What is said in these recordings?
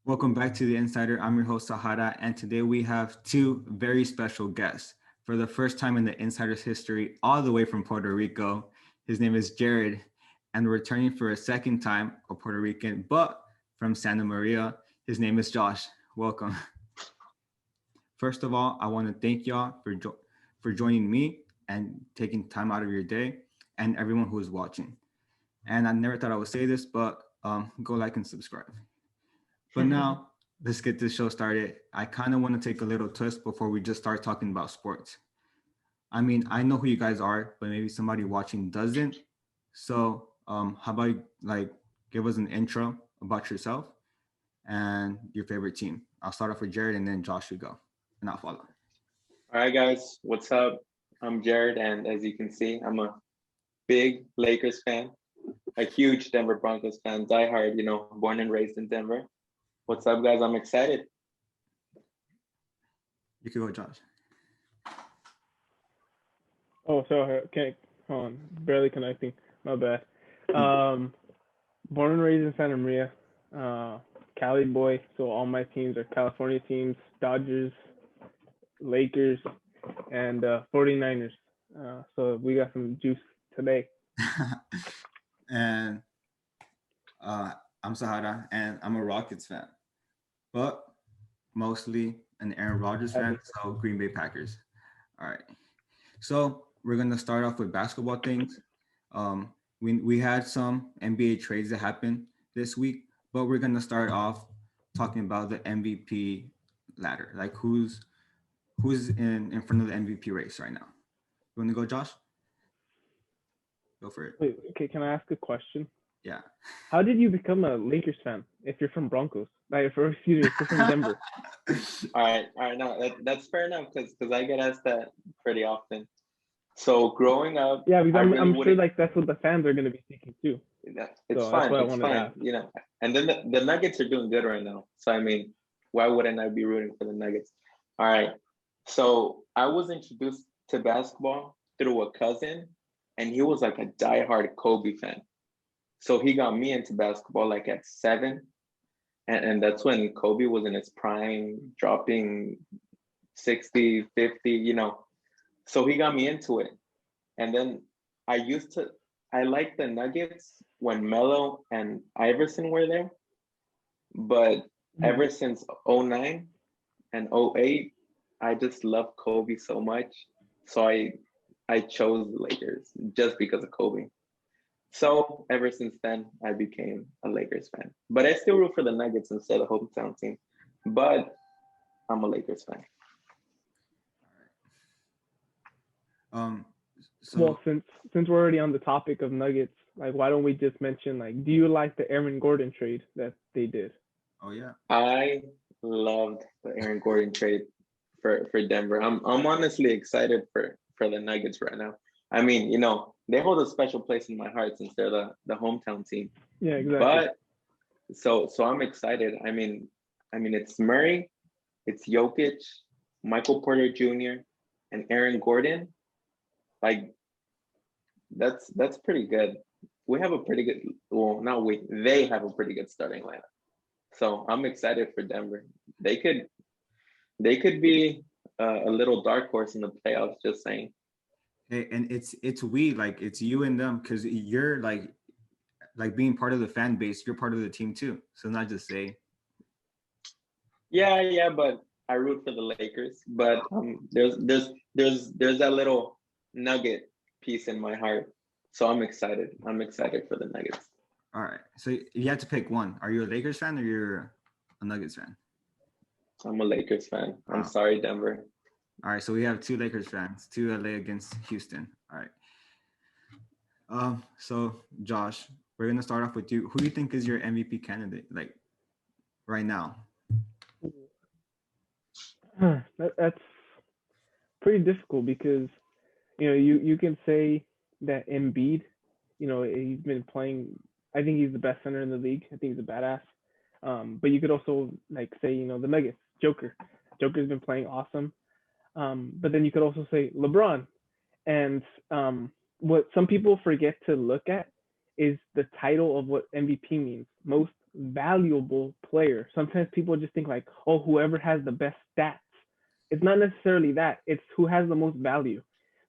Welcome back to The Insider. I'm your host, Sahara, and today we have two very special guests. For the first time in the Insider's history, all the way from Puerto Rico, his name is Jared, and returning for a second time, a Puerto Rican, but from Santa Maria, his name is Josh. Welcome. First of all, I want to thank y'all for joining me and taking time out of your day, and everyone who is watching. And I never thought I would say this, but go like and subscribe. But now, let's get this show started. I kind of want to take a little twist before we just start talking about sports. I mean, I know who you guys are, but maybe somebody watching doesn't. So how about you, give us an intro about yourself and your favorite team? I'll start off with Jared and then Josh, you go, and I'll follow. All right, guys, what's up? I'm Jared, and as you can see, I'm a big Lakers fan, a huge Denver Broncos fan, diehard, born and raised in Denver. What's up, guys? I'm excited. You can go, Josh. Oh, sorry. Okay, hold on. Barely connecting. My bad. Born and raised in Santa Maria. Cali boy. So all my teams are California teams: Dodgers, Lakers, and 49ers. So we got some juice today. And I'm Sahara, and I'm a Rockets fan, but mostly an Aaron Rodgers fan, so Green Bay Packers. All right. So we're going to start off with basketball things. We had some NBA trades that happened this week, but we're going to start off talking about the MVP ladder, like who's in front of the MVP race right now. You want to go, Josh? Go for it. Wait, okay, can I ask a question? Yeah. How did you become a Lakers fan if you're from Broncos? If you're from Denver. All right. No, that's fair enough because I get asked that pretty often. So growing up, yeah, because I'm sure like that's what the fans are going to be thinking too. It's So fine. that's what I It's wanted to fine. ask. And then the Nuggets are doing good right now. So I mean, why wouldn't I be rooting for the Nuggets? All right. So I was introduced to basketball through a cousin, and he was like a diehard Kobe fan. So he got me into basketball like at 7. And that's when Kobe was in his prime, dropping 60, 50, So he got me into it. And then I liked the Nuggets when Melo and Iverson were there. But ever since 09 and 08, I just love Kobe so much. So I chose the Lakers just because of Kobe. So ever since then, I became a Lakers fan. But I still root for the Nuggets instead of hometown team. But I'm a Lakers fan. So Well, since we're already on the topic of Nuggets, why don't we just mention do you like the Aaron Gordon trade that they did? Oh yeah. I loved the Aaron Gordon trade for Denver. I'm honestly excited for the Nuggets right now. I mean, they hold a special place in my heart since they're the hometown team. Yeah, exactly. But so I'm excited. I mean, it's Murray, it's Jokic, Michael Porter Jr., and Aaron Gordon. That's pretty good. We have a pretty good. Well, not we. They have a pretty good starting lineup. So I'm excited for Denver. They could be a little dark horse in the playoffs. Just saying. Hey, and it's it's you and them, because you're like being part of the fan base. You're part of the team too. So not just say. Yeah, but I root for the Lakers. But there's that little nugget piece in my heart. So I'm excited. I'm excited for the Nuggets. All right. So you have to pick one. Are you a Lakers fan or you're a Nuggets fan? I'm a Lakers fan. I'm Wow. sorry, Denver. All right. So we have 2 Lakers fans, 2 LA against Houston. All right. So Josh, we're gonna start off with you. Who do you think is your MVP candidate, right now? That's pretty difficult because you can say that Embiid, he's been playing. I think he's the best center in the league. I think he's a badass. But you could also say the Nuggets, Joker. Joker's been playing awesome. But then you could also say LeBron. And what some people forget to look at is the title of what MVP means, most valuable player. Sometimes people just think like, oh, whoever has the best stats. It's not necessarily that. It's who has the most value.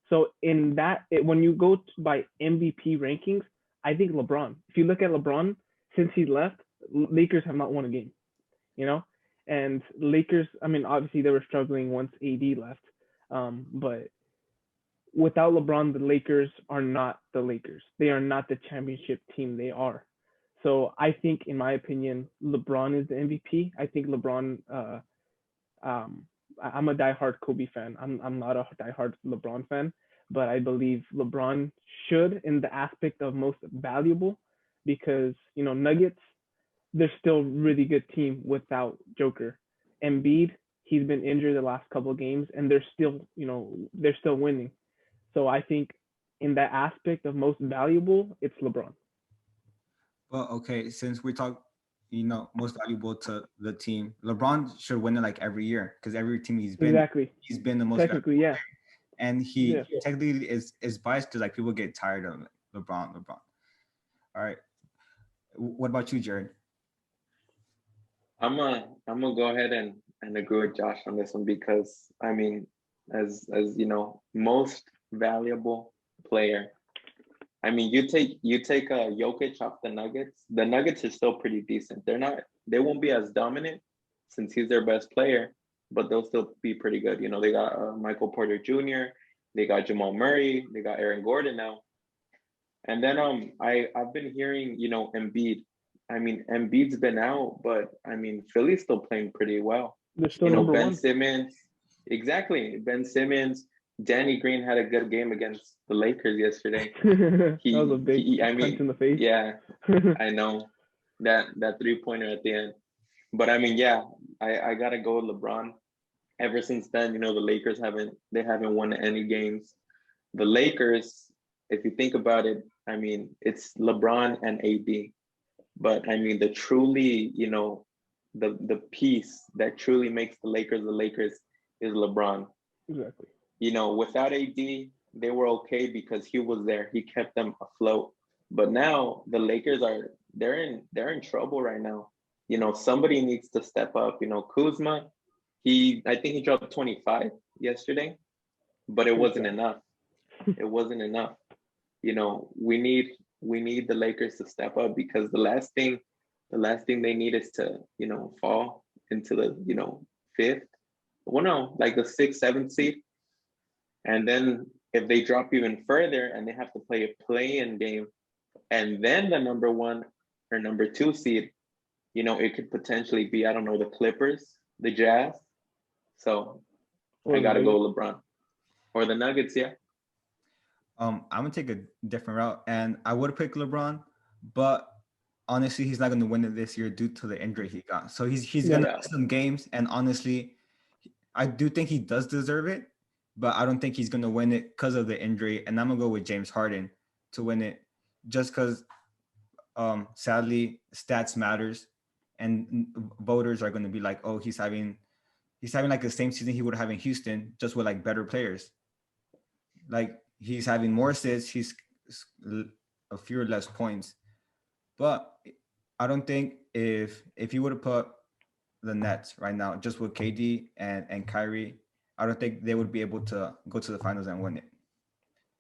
So in that, when you go by MVP rankings, I think LeBron. If you look at LeBron, since he's left, Lakers have not won a game. You know, and Lakers. I mean, obviously they were struggling once AD left, but without LeBron, the Lakers are not the Lakers. They are not the championship team they are. So I think, in my opinion, LeBron is the MVP. I think LeBron. I'm a diehard Kobe fan. I'm not a diehard LeBron fan, but I believe LeBron should in the aspect of most valuable, because Nuggets, they're still a really good team without Joker. Embiid, he's been injured the last couple of games, and they're still winning. So I think in that aspect of most valuable, it's LeBron. Well, okay, since we talk, most valuable to the team, LeBron should win it like every year because every team Exactly. he's been the most Technically, valuable yeah. player. And Yeah. he technically is biased because like people get tired of LeBron. All right. What about you, Jared? I'm gonna go ahead and agree with Josh on this one because I mean, as you know, most valuable player. I mean, you take Jokic off the Nuggets. The Nuggets are still pretty decent. They won't be as dominant since he's their best player, but they'll still be pretty good. They got Michael Porter Jr., they got Jamal Murray, they got Aaron Gordon now, and then I've been hearing Embiid. I mean, Embiid's been out, but I mean, Philly's still playing pretty well. They're still number Ben one. Simmons, exactly. Ben Simmons, Danny Green had a good game against the Lakers yesterday. That was a big I punch in mean, the face. yeah, I know that 3-pointer at the end. But I mean, yeah, I gotta go with LeBron. Ever since then, the Lakers haven't won any games. The Lakers, if you think about it, I mean, it's LeBron and AD. But I mean, the piece that truly makes the Lakers is LeBron. Exactly. Without AD, they were okay because he was there. He kept them afloat. But now the Lakers they're in trouble right now. Somebody needs to step up. Kuzma, I think he dropped 25 yesterday, but it wasn't enough. It wasn't enough. We need the Lakers to step up because the last thing they need is to fall into the fifth, well, no, like the sixth, seventh seed, and then if they drop even further and they have to play a play-in game, and then the number one or number two seed, it could potentially be, I don't know, the Clippers, the Jazz. So I gotta go LeBron or the Nuggets, yeah. I'm gonna take a different route, and I would pick LeBron, but honestly, he's not gonna win it this year due to the injury he got. So he's gonna miss some games, and honestly, I do think he does deserve it, but I don't think he's gonna win it because of the injury. And I'm gonna go with James Harden to win it, just because sadly stats matters, and voters are gonna be like, oh, he's having like the same season he would have in Houston, just with like better players. Like he's having more assists, he's a few less points. But I don't think if you would have put the Nets right now, just with KD and Kyrie, I don't think they would be able to go to the finals and win it.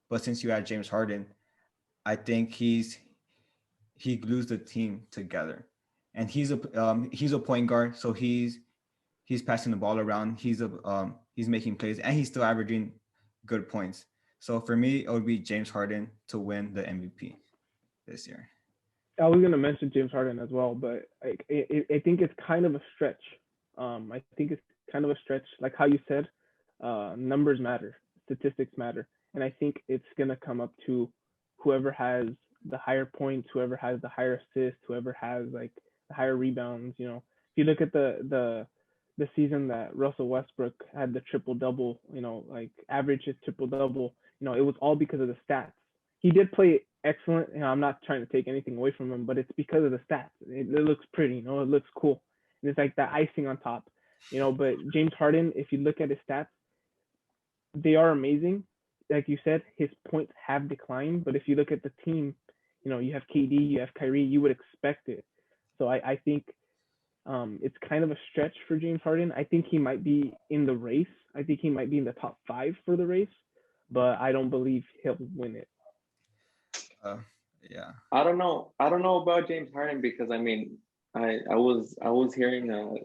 But since you had James Harden, I think he glues the team together, and he's a point guard, so he's passing the ball around, he's making plays, and he's still averaging good points. So for me, it would be James Harden to win the MVP this year. I was gonna mention James Harden as well, but I think it's kind of a stretch. I think it's kind of a stretch, like how you said, numbers matter, statistics matter, and I think it's gonna come up to whoever has the higher points, whoever has the higher assists, whoever has like the higher rebounds. If you look at the season that Russell Westbrook had the triple double, like average his triple double, it was all because of the stats. He did play excellent. I'm not trying to take anything away from him, but it's because of the stats. It looks pretty, it looks cool. And it's like that icing on top, But James Harden, if you look at his stats, they are amazing. Like you said, his points have declined. But if you look at the team, you have KD, you have Kyrie, you would expect it. So I think it's kind of a stretch for James Harden. I think he might be in the race. I think he might be in the top 5 for the race, but I don't believe he'll win it. Uh, yeah. I don't know. I don't know about James Harden because I mean, I was hearing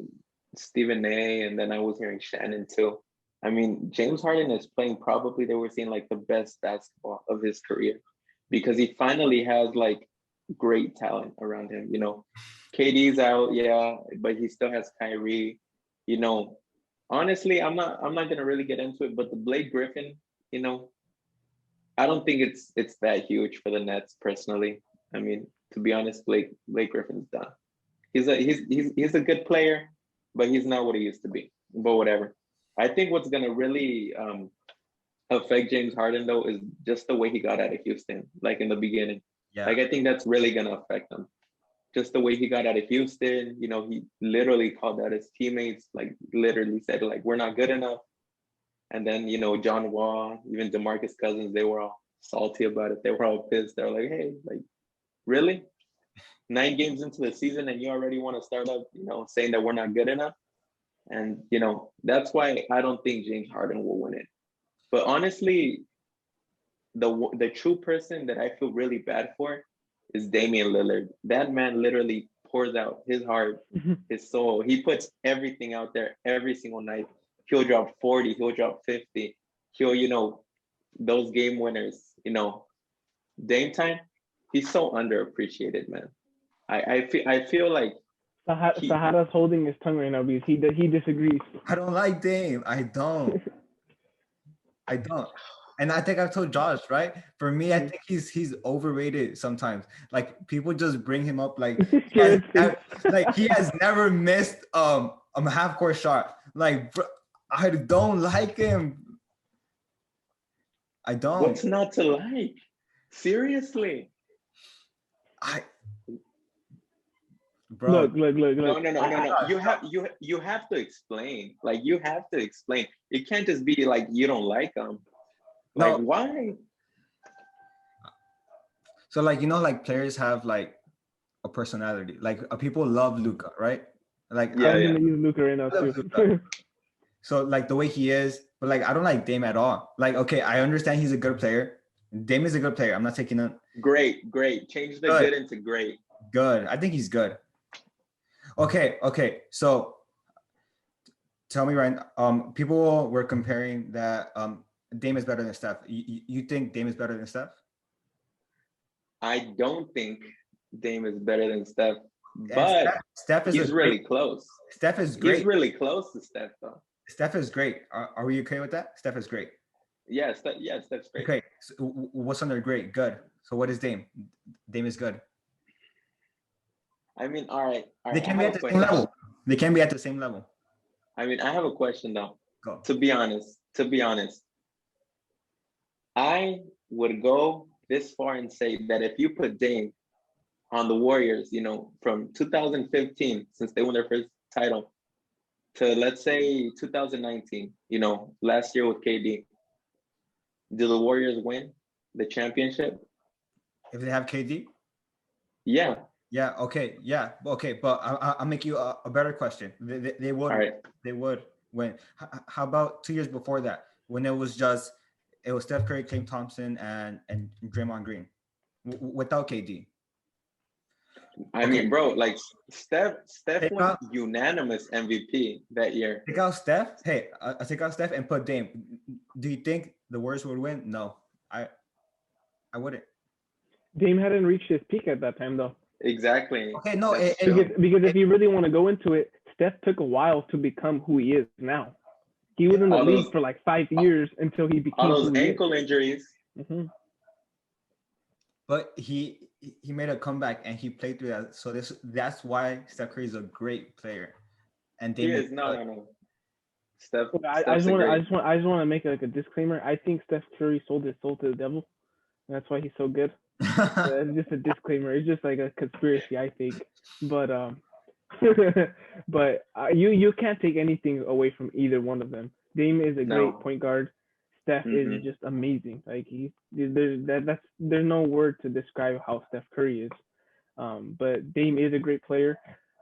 Stephen A. and then I was hearing Shannon too. I mean, James Harden is playing probably they were seeing like the best basketball of his career because he finally has like great talent around him. You know, KD's out, yeah, but he still has Kyrie. You know, honestly, I'm not gonna really get into it, but the Blake Griffin, you know, I don't think it's that huge for the Nets personally. I mean, to be honest, Blake Griffin's done. He's a good player, but he's not what he used to be. But whatever. I think what's gonna really affect James Harden though is just the way he got out of Houston, like in the beginning. Yeah. Like I think that's really gonna affect him. Just the way he got out of Houston, you know, he literally called out his teammates, like literally said, like, we're not good enough. And then, you know, John Wall, even DeMarcus Cousins, they were all salty about it. They were all pissed. They were like, hey, like, really? 9 games into the season and you already want to start up, you know, saying that we're not good enough? And, you know, that's why I don't think James Harden will win it. But honestly, the true person that I feel really bad for is Damian Lillard. That man literally pours out his heart, his soul. He puts everything out there every single night. He'll drop 40, he'll drop 50. He'll, you know, those game winners, you know, Dame time, he's so underappreciated, man. I feel like Sahara's holding his tongue right now because he disagrees. I don't like Dame. I don't. And I think I've told Josh, right? For me, I think he's overrated sometimes. Like people just bring him up like he has never missed a half court shot. Like bro, I don't like him. I don't. What's not to like? Seriously. Bro. Look. No. You have to explain. Like you have to explain. It can't just be like you don't like him. Like why? So like you know, like players have like a personality. Like people love Luka, right? Like I'm gonna use Luka right now too. So like the way he is, but like I don't like Dame at all. Like okay, I understand he's a good player. Dame is a good player. I'm not taking it. Great. Change the good into great. Good. I think he's good. Okay. So tell me, Ryan. People were comparing that Dame is better than Steph. You think Dame is better than Steph? I don't think Dame is better than Steph, but Steph is really close. Steph is great. He's really close to Steph, though. Steph is great. Are we okay with that? Steph is great. Yeah, Steph's great. Okay. So what's under great? Good. So what is Dame? Dame is good. I mean, all right. They can be at the same level. They can be at the same level. I mean, I have a question though. Go. To be honest, I would go this far and say that if you put Dame on the Warriors, you know, from 2015, since they won their first title, to let's say 2019, you know, last year with KD, do the Warriors win the championship? If they have KD? Yeah. Yeah. Okay. Yeah. Okay. But I'll make you a better question. They would. All right. They would win. How about 2 years before that, when it was Steph Curry, Klay Thompson, and Draymond Green, without KD? I mean, bro, like Steph won unanimous MVP that year. Take out Steph. Hey, I take out Steph and put Dame. Do you think the Warriors would win? No, I wouldn't. Dame hadn't reached his peak at that time, though. Exactly. Okay, no, because if you really want to go into it, Steph took a while to become who he is now. He was in the league for like 5 years until he became all those ankle injuries. Mm-hmm. But he made a comeback and he played through that. So that's why Steph Curry is a great player. And Dame is no. Steph. I just want to make like a disclaimer. I think Steph Curry sold his soul to the devil. That's why he's so good. It's just a disclaimer. It's just like a conspiracy, I think. But you can't take anything away from either one of them. Dame is a great point guard. Steph is just amazing. Like there's no word to describe how Steph Curry is. But Dame is a great player.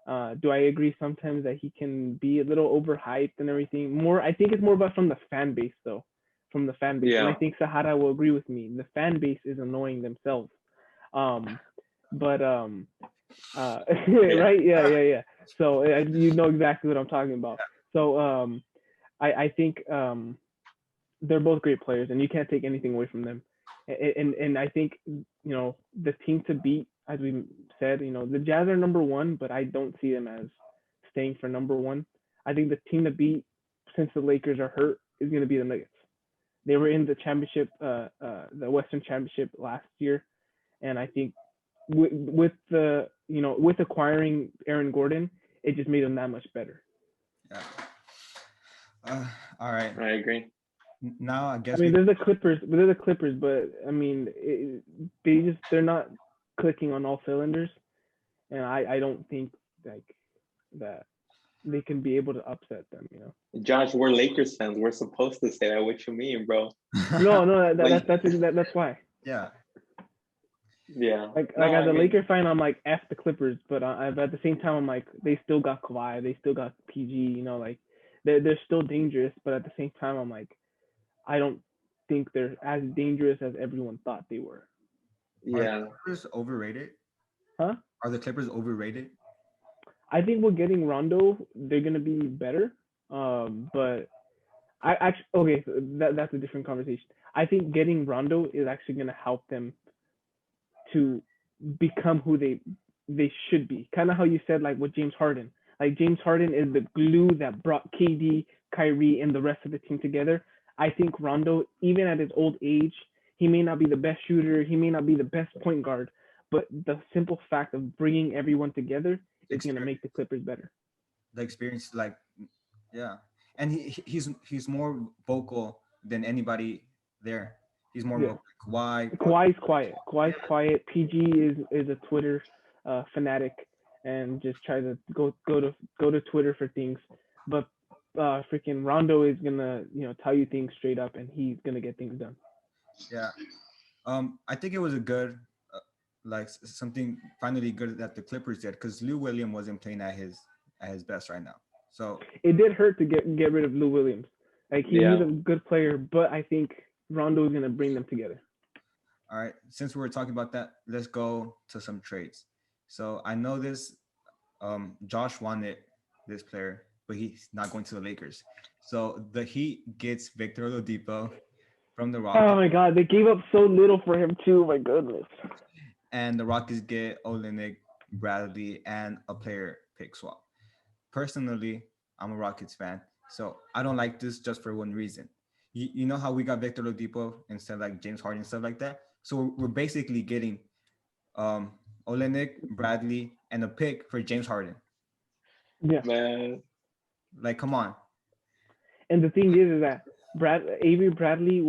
Do I agree sometimes that he can be a little overhyped and everything? I think it's more about from the fan base though, from the fan base. And I Yeah. think Sahara will agree with me. The fan base is annoying themselves. But Yeah. right, yeah. So you know exactly what I'm talking about. So I think they're both great players, and you can't take anything away from them. And I think the team to beat, as we said, the Jazz are number one, but I don't see them as staying for number one. I think the team to beat, since the Lakers are hurt, is going to be the Nuggets. They were in the championship, the Western Championship last year, and I think with acquiring Aaron Gordon, it just made them that much better. Yeah. All right. I agree. Now I guess I mean, there's the Clippers, but I mean, they're not clicking on all cylinders, and I don't think like that they can be able to upset them. Josh, we're Lakers fans. We're supposed to say that. What you mean, bro? No, Like- that's why. Yeah. Yeah. Like No, as I a mean, Laker fan, I'm like F the Clippers, but at the same time, I'm like they still got Kawhi, they still got PG. Like they're still dangerous, but at the same time, I'm like I don't think they're as dangerous as everyone thought they were. Are yeah. the Clippers overrated? Huh? Are the Clippers overrated? I think we're getting Rondo. They're gonna be better. But I actually okay, so that's a different conversation. I think getting Rondo is actually gonna help them to become who they should be. Kind of how you said like with James Harden. Like James Harden is the glue that brought KD, Kyrie, and the rest of the team together. I think Rondo, even at his old age, he may not be the best shooter, he may not be the best point guard, but the simple fact of bringing everyone together is going to make the Clippers better. The experience, like, yeah, and he's more vocal than anybody there. He's more vocal. Kawhi's quiet. PG is a Twitter fanatic and just try to go to Twitter for things. But freaking Rondo is gonna tell you things straight up, and he's gonna get things done. Yeah, I think it was a good like something finally good that the Clippers did, because Lou Williams wasn't playing at his best right now. So it did hurt to get rid of Lou Williams. Like he's a good player, but I think Rondo is gonna bring them together. All right, since we were talking about that, let's go to some trades. So I know this Josh wanted this player, but he's not going to the Lakers. So the Heat gets Victor Oladipo from the Rockets. Oh my God, they gave up so little for him too. My goodness. And the Rockets get Olynyk, Bradley, and a player pick swap. Personally, I'm a Rockets fan, so I don't like this just for one reason. You know how we got Victor Oladipo instead of like James Harden and stuff like that? So we're basically getting Olynyk, Bradley, and a pick for James Harden. Yeah. Man. Like, come on. And the thing is that Avery Bradley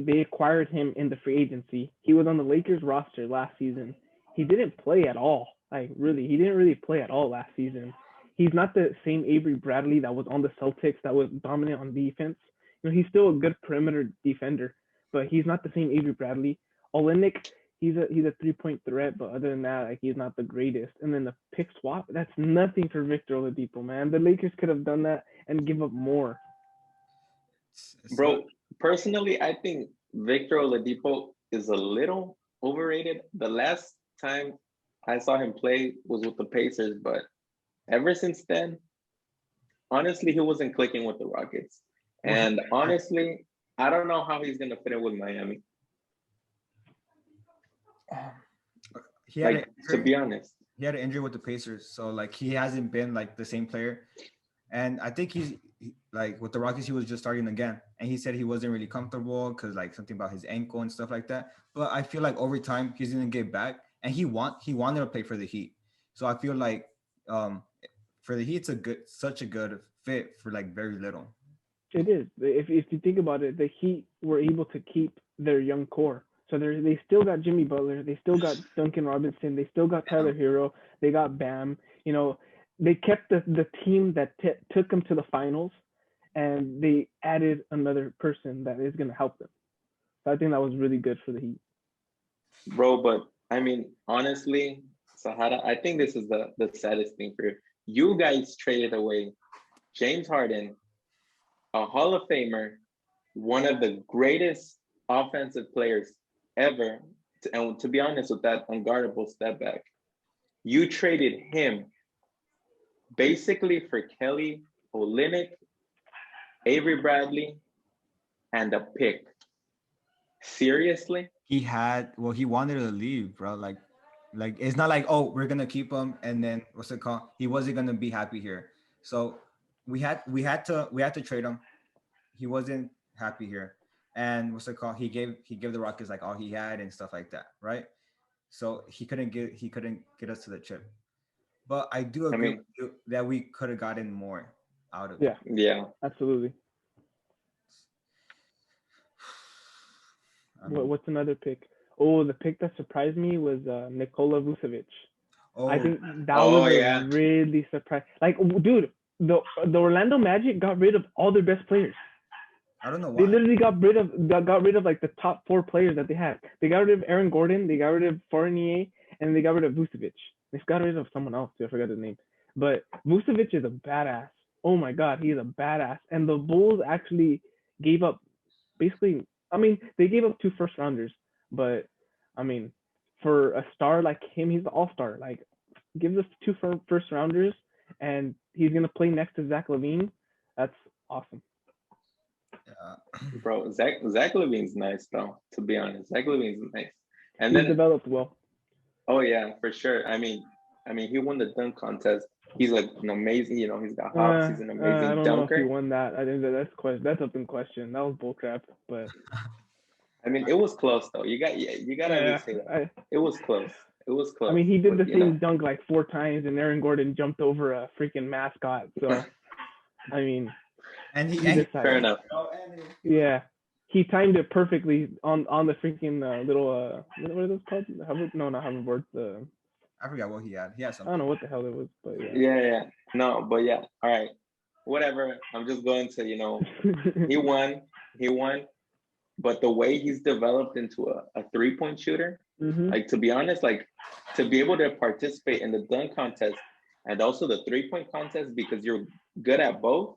they acquired him in the free agency. He was on the Lakers roster last season. He didn't play at all. Like really, he didn't really play at all last season. He's not the same Avery Bradley that was on the Celtics that was dominant on defense. He's still a good perimeter defender, but he's not the same Avery Bradley. Olynyk, he's a 3-point threat, but other than that, like he's not the greatest. And then the pick swap, that's nothing for Victor Oladipo, man. The Lakers could have done that and give up more. Bro, personally, I think Victor Oladipo is a little overrated. The last time I saw him play was with the Pacers, but ever since then, honestly, he wasn't clicking with the Rockets. And honestly, I don't know how he's gonna fit in with Miami. To be honest, he had an injury with the Pacers, so like he hasn't been like the same player. And I think he's like with the Rockets, he was just starting again, and he said he wasn't really comfortable because like something about his ankle and stuff like that. But I feel like over time he's gonna get back, and he wanted to play for the Heat. So I feel like for the Heat, it's such a good fit for like very little. It is. If you think about it, the Heat were able to keep their young core. So they still got Jimmy Butler, they still got Duncan Robinson, they still got Tyler Hero, they got Bam. They kept the team that took them to the finals, and they added another person that is going to help them. So I think that was really good for the Heat. Bro, but I mean, honestly, Sahara, I think this is the saddest thing for you. You guys traded away James Harden, a Hall of Famer, one of the greatest offensive players ever, and to be honest, with that unguardable step back, you traded him basically for Kelly Olynyk, Avery Bradley, and a pick. Seriously? He wanted to leave, bro. Like it's not like, oh, we're gonna keep him and then what's it called? He wasn't gonna be happy here. So we had to trade him. He wasn't happy here. And what's it called? He gave the Rockets like all he had and stuff like that, right? So he couldn't get us to the chip. But I do agree with you that we could have gotten more out of it. Yeah. Absolutely. What's another pick? Oh, the pick that surprised me was Nikola Vucevic. Oh. I think that was a really surprise. Like, dude, the Orlando Magic got rid of all their best players. I don't know why. They literally got rid of like the top 4 players that they had. They got rid of Aaron Gordon, they got rid of Fournier, and they got rid of Vucevic. They got rid of someone else too. I forgot his name. But Vucevic is a badass. Oh my God, he's a badass. And the Bulls actually gave up basically. I mean, they gave up 2 first rounders, but I mean, for a star like him, he's an all-star. Like, give us 2 first rounders, and he's gonna play next to Zach LaVine. That's awesome. Bro, Zach LaVine's nice though. To be honest, Zach LaVine's nice, and he's then developed well. Oh yeah, for sure. I mean, he won the dunk contest. He's like an amazing, he's got hops. He's an amazing dunker. I don't know if he won that. I think that's up in question. That was bullcrap, but I mean, it was close though. You got to at least say that. It was close. It was close. I mean, he did the same dunk like 4 times, and Aaron Gordon jumped over a freaking mascot. So, I mean, and he fair enough. Yeah, he timed it perfectly on the freaking little what are those called? No, not hoverboards. I forgot what he had. He had something. I don't know what the hell it was, but yeah. No, but yeah. All right. Whatever. I'm just going to, he won. But the way he's developed into a 3-point shooter, like, to be honest, like, to be able to participate in the dunk contest and also the 3-point contest because you're good at both,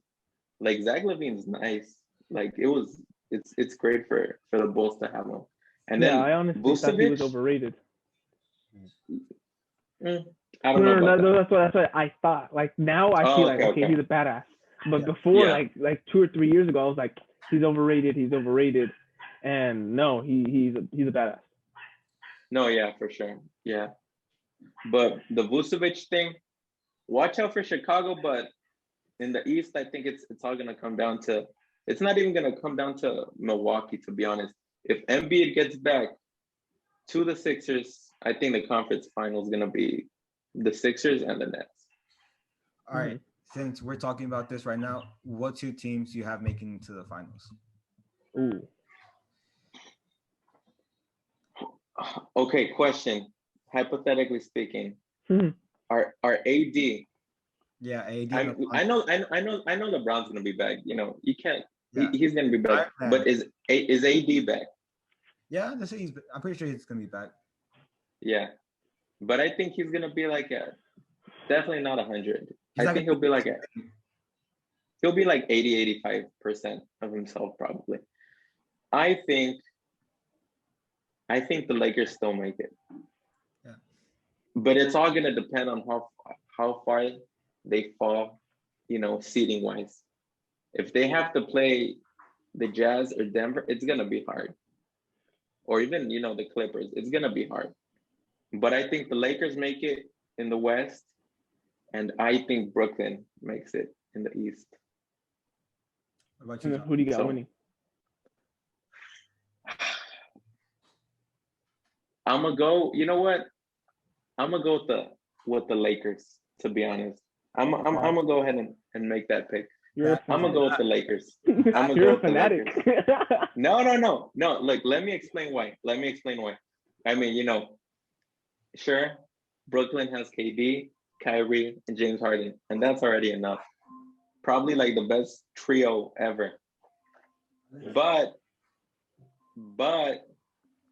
like, Zach LaVine's nice. Like, it's great for the Bulls to have him. And then I honestly thought he was overrated. I don't know. That's what I thought. Like, now I feel like okay, he's a badass. But before, like 2 or 3 years ago, I was like, he's overrated. And no, he's a badass. No, yeah, for sure. Yeah. But the Vucevic thing, watch out for Chicago, but in the East, I think it's all gonna come down to, it's not even gonna come down to Milwaukee, to be honest. If Embiid gets back to the Sixers, I think the conference final is gonna be the Sixers and the Nets. All right. Since we're talking about this right now, what 2 teams do you have making it to the finals? Ooh. Okay, question. Hypothetically speaking, are AD? Yeah, AD. I know LeBron's gonna be back. You can't. Yeah. He's gonna be back. But is AD back? Yeah, I'm pretty sure he's gonna be back. Yeah, but I think he's gonna be like definitely not 100. I think he'll be like 80, 85% of himself probably. I think the Lakers still make it. Yeah. But it's all gonna depend on how far they fall, seeding wise. If they have to play the Jazz or Denver, it's gonna be hard. Or even, the Clippers, it's gonna be hard. But I think the Lakers make it in the West, and I think Brooklyn makes it in the East. What about you, John? Who do you got winning? I'm gonna go. You know what? I'm gonna go with the Lakers. To be honest, I'm gonna go ahead and make that pick. I'm gonna go with the Lakers. I'm gonna go with the Lakers. No. Look, let me explain why. I mean, sure, Brooklyn has KD, Kyrie, and James Harden, and that's already enough. Probably like the best trio ever. But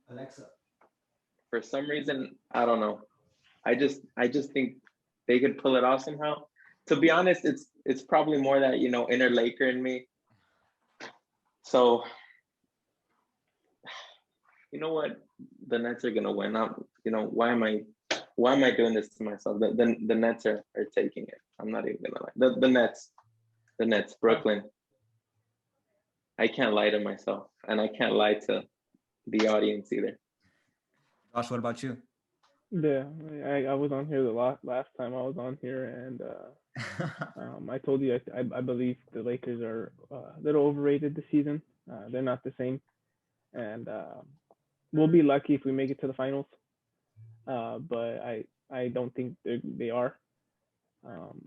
Alexa, for some reason, I don't know. I just think they could pull it off somehow. To be honest, it's probably more that, you know, inner Laker in me. So you know what? The Nets are gonna win. You know, why am I doing this to myself? The Nets are taking it. I'm not even gonna lie. The Nets, Brooklyn. I can't lie to myself, and I can't lie to the audience either. Josh, what about you? Yeah, I was on here the last time I was on here, and I told you I believe the Lakers are a little overrated this season. They're not the same, and we'll be lucky if we make it to the finals. But I don't think they are. Um,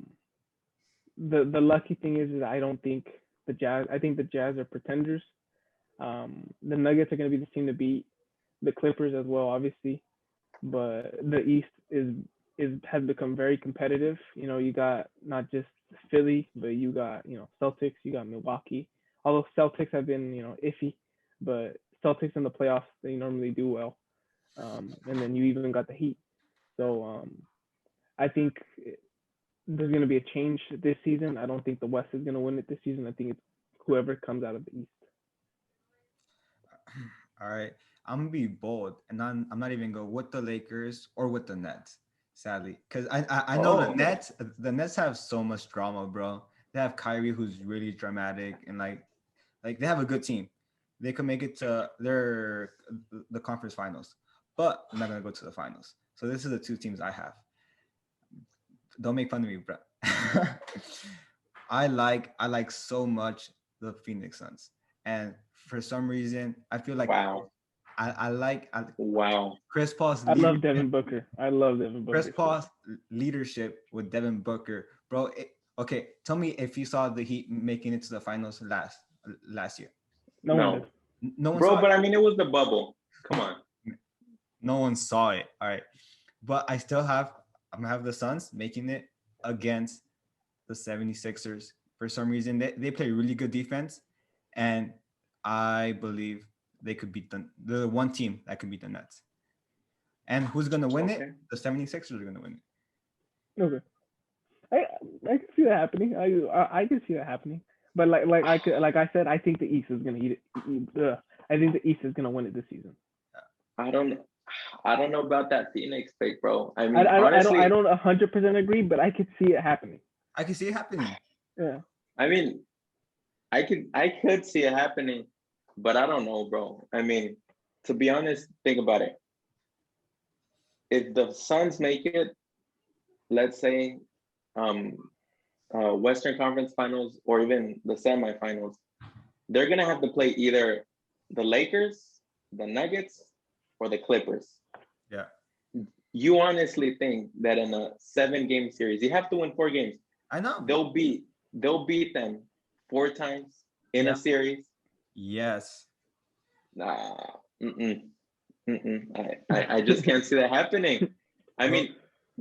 the lucky thing is I don't think the Jazz. I think the Jazz are pretenders. The Nuggets are going to be the team to beat. The Clippers as well, obviously, but the East has become very competitive. You know, you got not just Philly, but you got Celtics, you got Milwaukee. Although Celtics have been iffy, but Celtics in the playoffs they normally do well. And then you even got the Heat. So I think there's going to be a change this season. I don't think the West is going to win it this season. I think it's whoever comes out of the East. All right. I'm gonna be bold, and I'm not even going with the Lakers or with the Nets, sadly, because I know the Nets have so much drama, bro. They have Kyrie, who's really dramatic, and like they have a good team. They could make it to the conference finals, but I'm not gonna go to the finals. So this is the two teams I have. Don't make fun of me, bro. I like so much the Phoenix Suns, and for some reason I feel like wow. I like Wow. Chris Paul's I love Devin Booker. Chris Paul's leadership with Devin Booker, bro. Okay, tell me if you saw the Heat making it to the finals last year. No one did. No one Bro, saw but it. I mean, it was the bubble. Come on. No one saw it. All right, but I'm gonna have the Suns making it against the 76ers. For some reason, they play really good defense, and I believe they could beat the one team that could beat the Nets. And who's going to win it? The 76ers are going to win it. Okay. I can see that happening. I can see that happening. But like I said, I think the East is going to eat it. I think the East is going to win it this season. I don't know about that Phoenix pick, bro. I mean, honestly, I don't 100% agree, but I could see it happening. I can see it happening. Yeah. I mean, I could see it happening, but I don't know, bro. I mean, to be honest, think about it. If the Suns make it, let's say, Western Conference Finals or even the semifinals, they're gonna have to play either the Lakers, the Nuggets, or the Clippers. Yeah. You honestly think that in a 7-game series, you have to win 4 games. I know. They'll beat them 4 times in a series. Yes. Nah. I just can't see that happening. I mean,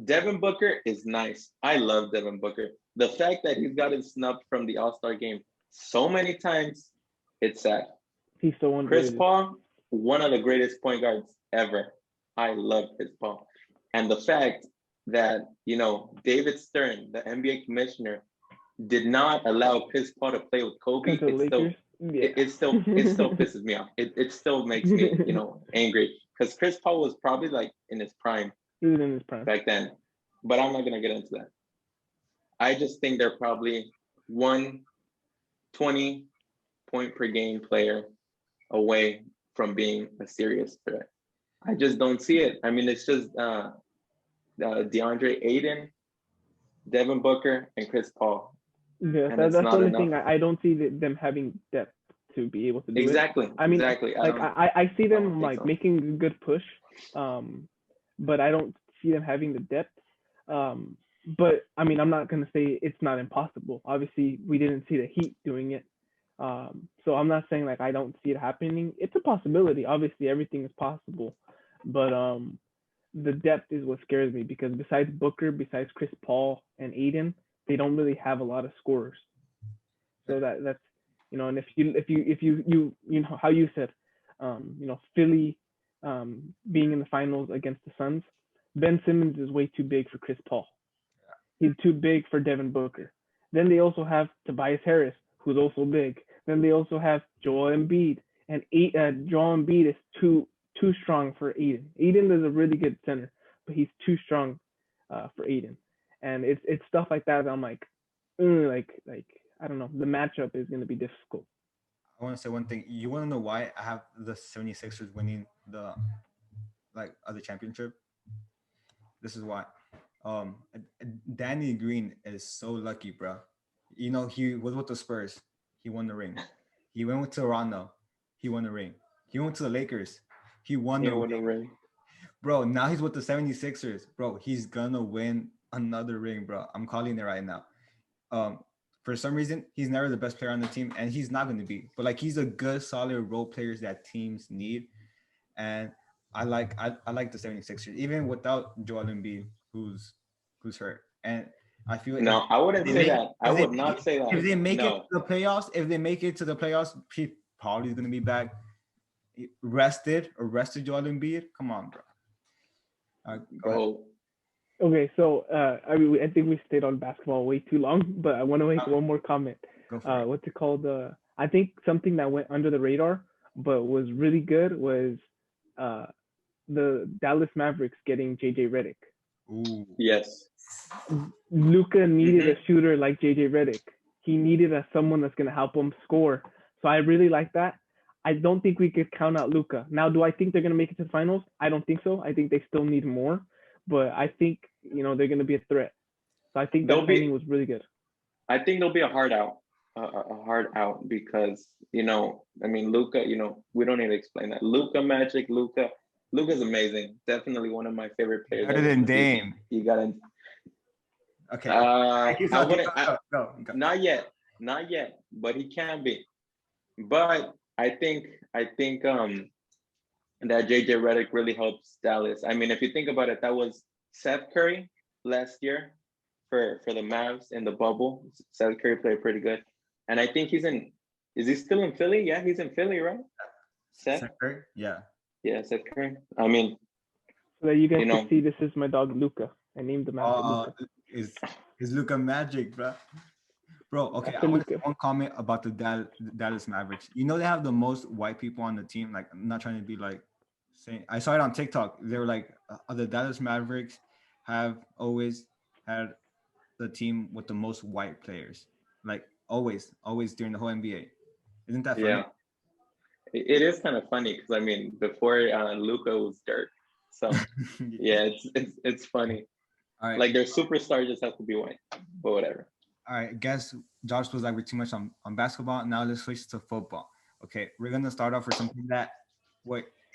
Devin Booker is nice. I love Devin Booker. The fact that he's gotten snubbed from the All-Star game so many times, it's sad. He's so underrated. Chris Paul, one of the greatest point guards ever. I love Chris Paul. And the fact that, David Stern, the NBA commissioner, did not allow Chris Paul to play with Kobe, it still pisses me off. It still makes me, angry. Because Chris Paul was probably like in his prime. He was in his prime back then. But I'm not gonna get into that. I just think they're probably 20 point per game player away from being a serious threat. I just don't see it. I mean, it's just DeAndre Ayton, Devin Booker, and Chris Paul. Yeah, that's the only thing. I don't see them having depth to be able to do exactly. it. I mean, exactly. I see them like making a good push, but I don't see them having the depth. But I mean, I'm not gonna say it's not impossible. Obviously, we didn't see the Heat doing it, so I'm not saying like I don't see it happening. It's a possibility. Obviously, everything is possible, but the depth is what scares me because besides Booker, besides Chris Paul and Aiden, they don't really have a lot of scorers. So that's and if you know how you said, Philly being in the finals against the Suns, Ben Simmons is way too big for Chris Paul. He's too big for Devin Booker. Then they also have Tobias Harris, who's also big. Then they also have Joel Embiid, and Joel Embiid is too strong for Aiden. Aiden is a really good center, but he's too strong for Aiden. And it's stuff like that I'm like, like I don't know. The matchup is going to be difficult. I want to say one thing. You want to know why I have the 76ers winning the other championship? This is why. Um, Danny Green is so lucky, bro. You know, he was with the Spurs. He won the ring. He went with Toronto. He won the ring. He went to the Lakers. He won the ring. Bro, now he's with the 76ers. Bro, he's gonna win another ring, bro. I'm calling it right now. For some reason, he's never the best player on the team, and he's not going to be. But like, he's a good, solid role player that teams need, and I like the 76ers, even without Joel Embiid, who's hurt. And I feel no, I wouldn't say that. I would not say that. If they make it to the playoffs, he probably is going to be back rested Joel Embiid. Come on, bro. Bro. Okay, so I think we stayed on basketball way too long, but I want to make one more comment. What's it called? I think something that went under the radar but was really good was the Dallas Mavericks getting JJ Redick. Ooh. Yes. Luka needed a shooter like JJ Redick. He needed someone that's going to help him score. So I really like that. I don't think we could count out Luka. Now, do I think they're going to make it to the finals? I don't think so. I think they still need more. But I think, they're going to be a threat. So I think that signing was really good. I think there'll be a hard out because, Luka, we don't need to explain that. Luka's amazing. Definitely one of my favorite players. Better than Dame. You got to. Okay. Not yet, but he can be. But I think that JJ Redick really helps Dallas. I mean, if you think about it, that was Seth Curry last year for the Mavs in the bubble. Seth Curry played pretty good. And I think is he still in Philly? Yeah, he's in Philly, right? Seth Curry? Yeah. Yeah, Seth Curry. I mean, so that you guys can see, this is my dog Luka. I named him after Luka. Is Luka magic, bro? Bro, okay, I want to make one comment about the Dallas Mavericks. They have the most white people on the team. Like, I'm not trying to be like saying. I saw it on TikTok. They were like, the Dallas Mavericks have always had the team with the most white players. Like, always during the whole NBA. Isn't that funny? Yeah. It is kind of funny because, before Luka was dirt. So, yeah, it's funny. All right. Like, their superstar just has to be white, but whatever. All right, I guess Josh was like, we're too much on basketball. Now let's switch to football. Okay, we're gonna start off with something that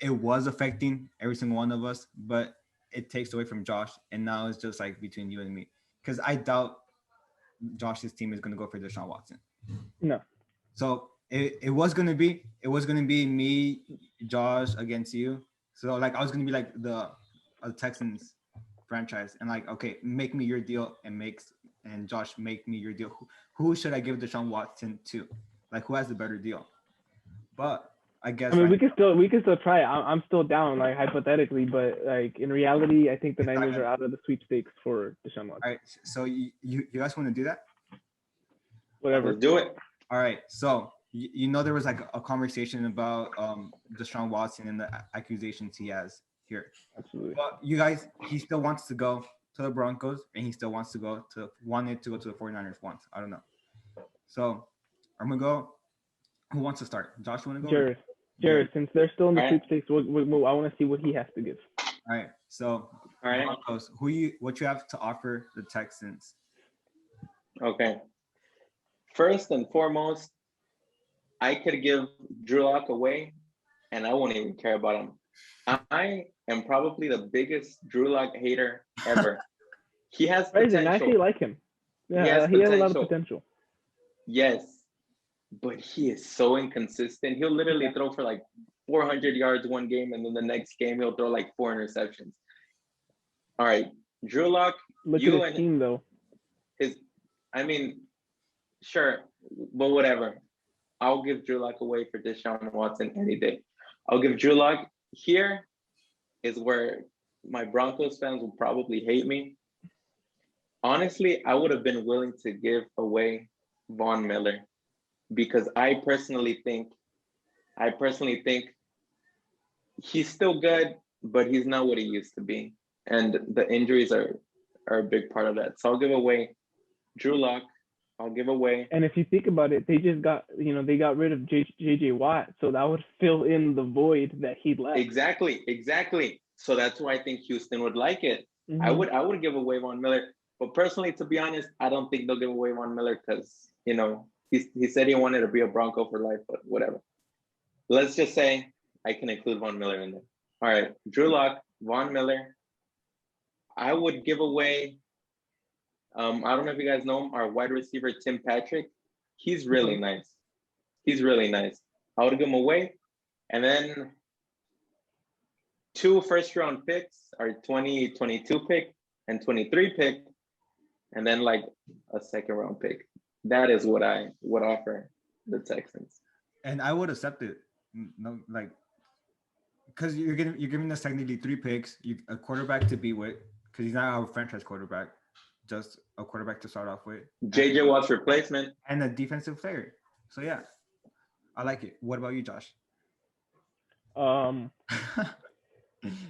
it was affecting every single one of us, but it takes away from Josh, and now it's just like between you and me. Because I doubt Josh's team is gonna go for Deshaun Watson. No. So it was gonna be me, Josh against you. So like I was gonna be like the Texans franchise, and like, okay, make me your deal, and Josh, make me your deal. Who should I give Deshaun Watson to? Like, who has the better deal? But I guess we can still try it. I'm still down, like hypothetically, but like in reality, I think the Niners are out of the sweepstakes for Deshaun Watson. All right, so you guys want to do that? Whatever. Let's do it. All right, so there was like a conversation about Deshaun Watson and the accusations he has here. Absolutely. But you guys, he still wants to go to the Broncos, and he still wanted to go to the 49ers once. I don't know. So I'm gonna go. Who wants to start? Josh, you want to go? Jared, since they're still in the sweepstakes, I want to see what he has to give. All right. So Broncos, what you have to offer the Texans? Okay. First and foremost, I could give Drew Lock away, and I won't even care about him. I am probably the biggest Drew Lock hater ever. He has potential. I actually like him. Yeah, he has a lot of potential. Yes, but he is so inconsistent. He'll literally throw for like 400 yards one game, and then the next game he'll throw like 4 interceptions. All right, Drew Lock. Look at his team, though. Sure, but whatever. I'll give Drew Lock away for Deshaun Watson any day. I'll give Drew Lock. Here is where my Broncos fans will probably hate me. Honestly, I would have been willing to give away Von Miller because I personally think he's still good, but he's not what he used to be. And the injuries are a big part of that. So I'll give away Drew Lock. I'll give away. And if you think about it, they just got, they got rid of JJ Watt, so that would fill in the void that he left. Exactly. So that's why I think Houston would like it. Mm-hmm. I would give away Von Miller. But personally, to be honest, I don't think they'll give away Von Miller because, he said he wanted to be a Bronco for life, but whatever. Let's just say I can include Von Miller in there. All right, Drew Lock, Von Miller. I would give away, I don't know if you guys know him, our wide receiver, Tim Patrick. He's really nice. I would give him away. And then 2 first-round picks, our 2022 pick and 23 pick, and then like a second-round pick. That is what I would offer the Texans. And I would accept it. No, like, because you're giving us technically 3 picks, a quarterback to be with, because he's not our franchise quarterback, just a quarterback to start off with. JJ Watt's replacement. And a defensive player. So yeah, I like it. What about you, Josh?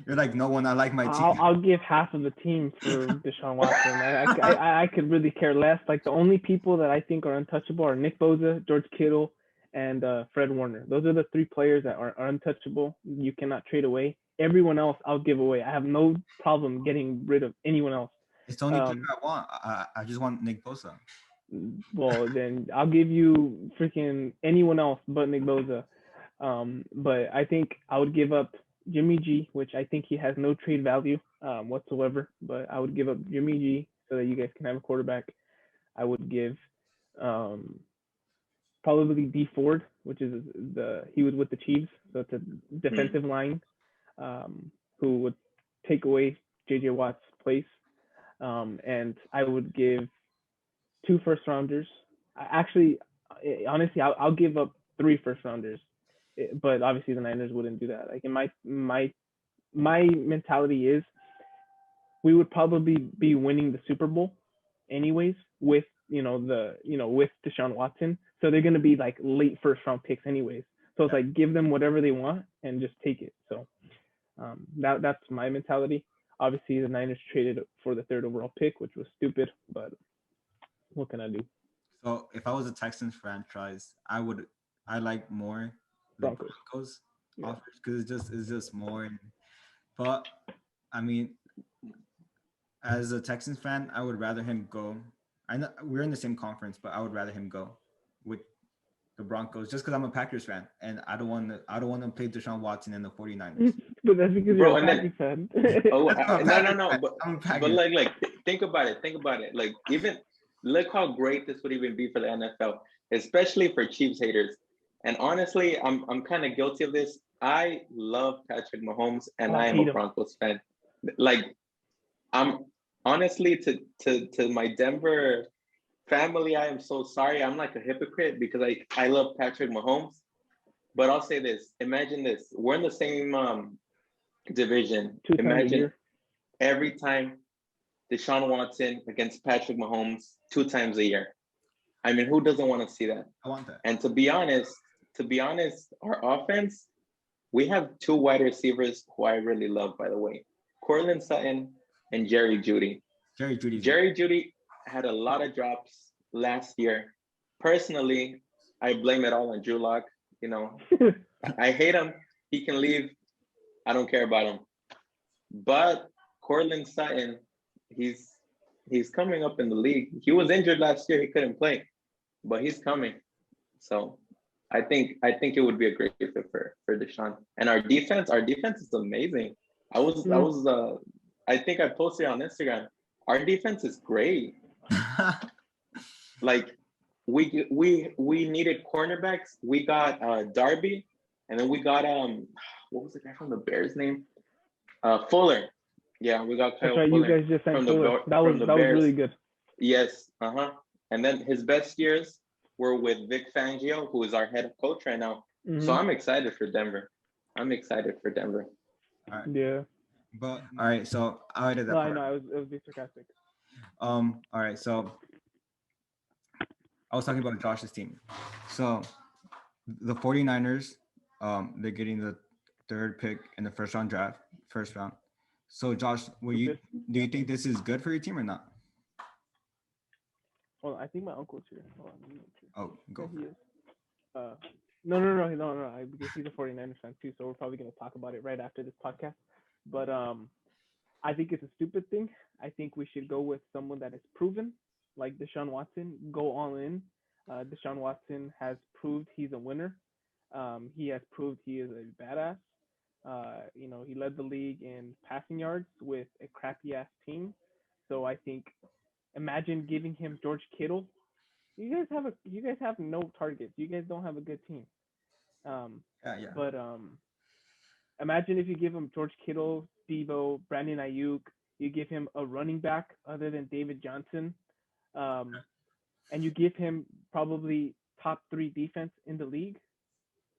You're like, no one. I like my team. I'll give half of the team for Deshaun Watson. I could really care less. Like, the only people that I think are untouchable are Nick Bosa, George Kittle, and Fred Warner. Those are the 3 players that are untouchable. You cannot trade away. Everyone else, I'll give away. I have no problem getting rid of anyone else. It's the only player I want. I just want Nick Bosa. Well, then I'll give you freaking anyone else but Nick Bosa. But I think I would give up Jimmy G, which I think he has no trade value whatsoever. But I would give up Jimmy G so that you guys can have a quarterback. I would give probably D Ford, which is he was with the Chiefs, so it's a defensive line who would take away JJ Watt's place. And I would give 2 first rounders. Honestly, I'll give up 3 first rounders, but obviously the Niners wouldn't do that. Like, in my mentality is we would probably be winning the Super Bowl anyways with with Deshaun Watson. So they're gonna be like late first round picks anyways. So it's like, give them whatever they want and just take it. So that's my mentality. Obviously, the Niners traded for the 3rd overall pick, which was stupid, but what can I do? So if I was a Texans franchise, I like more the Broncos offers, because it's just more. But I mean, as a Texans fan, I would rather him go. I know we're in the same conference, but I would rather him go with the Broncos, just because I'm a Packers fan and I don't want to play Deshaun Watson in the 49ers. But that's because you're a Packers fan. No. But like think about it. Like, even look how great this would even be for the NFL, especially for Chiefs haters. And honestly, I'm kind of guilty of this. I love Patrick Mahomes, and I am a Broncos fan. Like, I'm honestly to my Denver family, I am so sorry. I'm like a hypocrite because I love Patrick Mahomes. But I'll say this. Imagine this. We're in the same division. Imagine every time Deshaun Watson against Patrick Mahomes 2 times a year. I mean, who doesn't want to see that? I want that. And to be honest, our offense, we have 2 wide receivers who I really love, by the way. Courtland Sutton and Jerry Jeudy. Jerry Jeudy had a lot of drops last year. Personally, I blame it all on Drew Lock. I hate him. He can leave. I don't care about him. But Courtland Sutton, he's coming up in the league. He was injured last year. He couldn't play, but he's coming. So I think it would be a great fit for Deshaun. And our defense is amazing. I think I posted on Instagram. Our defense is great. Like, we needed cornerbacks. We got Darby, and then we got what was the guy from the Bears name? Fuller. Yeah, we got Kyle Fuller. You guys just sent Fuller. That was really good. Yes. And then his best years were with Vic Fangio, who is our head coach right now. Mm-hmm. So I'm excited for Denver. All right. Yeah. But all right, so I did that No, I part. know. It was being sarcastic. All right, so I was talking about Josh's team. So the 49ers, they're getting the third pick in the first round. So Josh, Stupid. do you think this is good for your team or not? Well, I think my uncle's here. Hold on, let me make sure. Oh, Yeah, go he for it. is. No. Because he's a 49ers fan too, so we're probably gonna talk about it right after this podcast. But I think it's a stupid thing. I think we should go with someone that is proven, like Deshaun Watson. Go all in. Deshaun Watson has proved he's a winner. He has proved he is a badass. He led the league in passing yards with a crappy ass team. So I think imagine giving him George Kittle. You guys have no targets. You guys don't have a good team. Um, Yeah. but imagine if you give him George Kittle, Devo, Brandon Ayuk. You give him a running back other than David Johnson, um, and you give him probably top three defense in the league.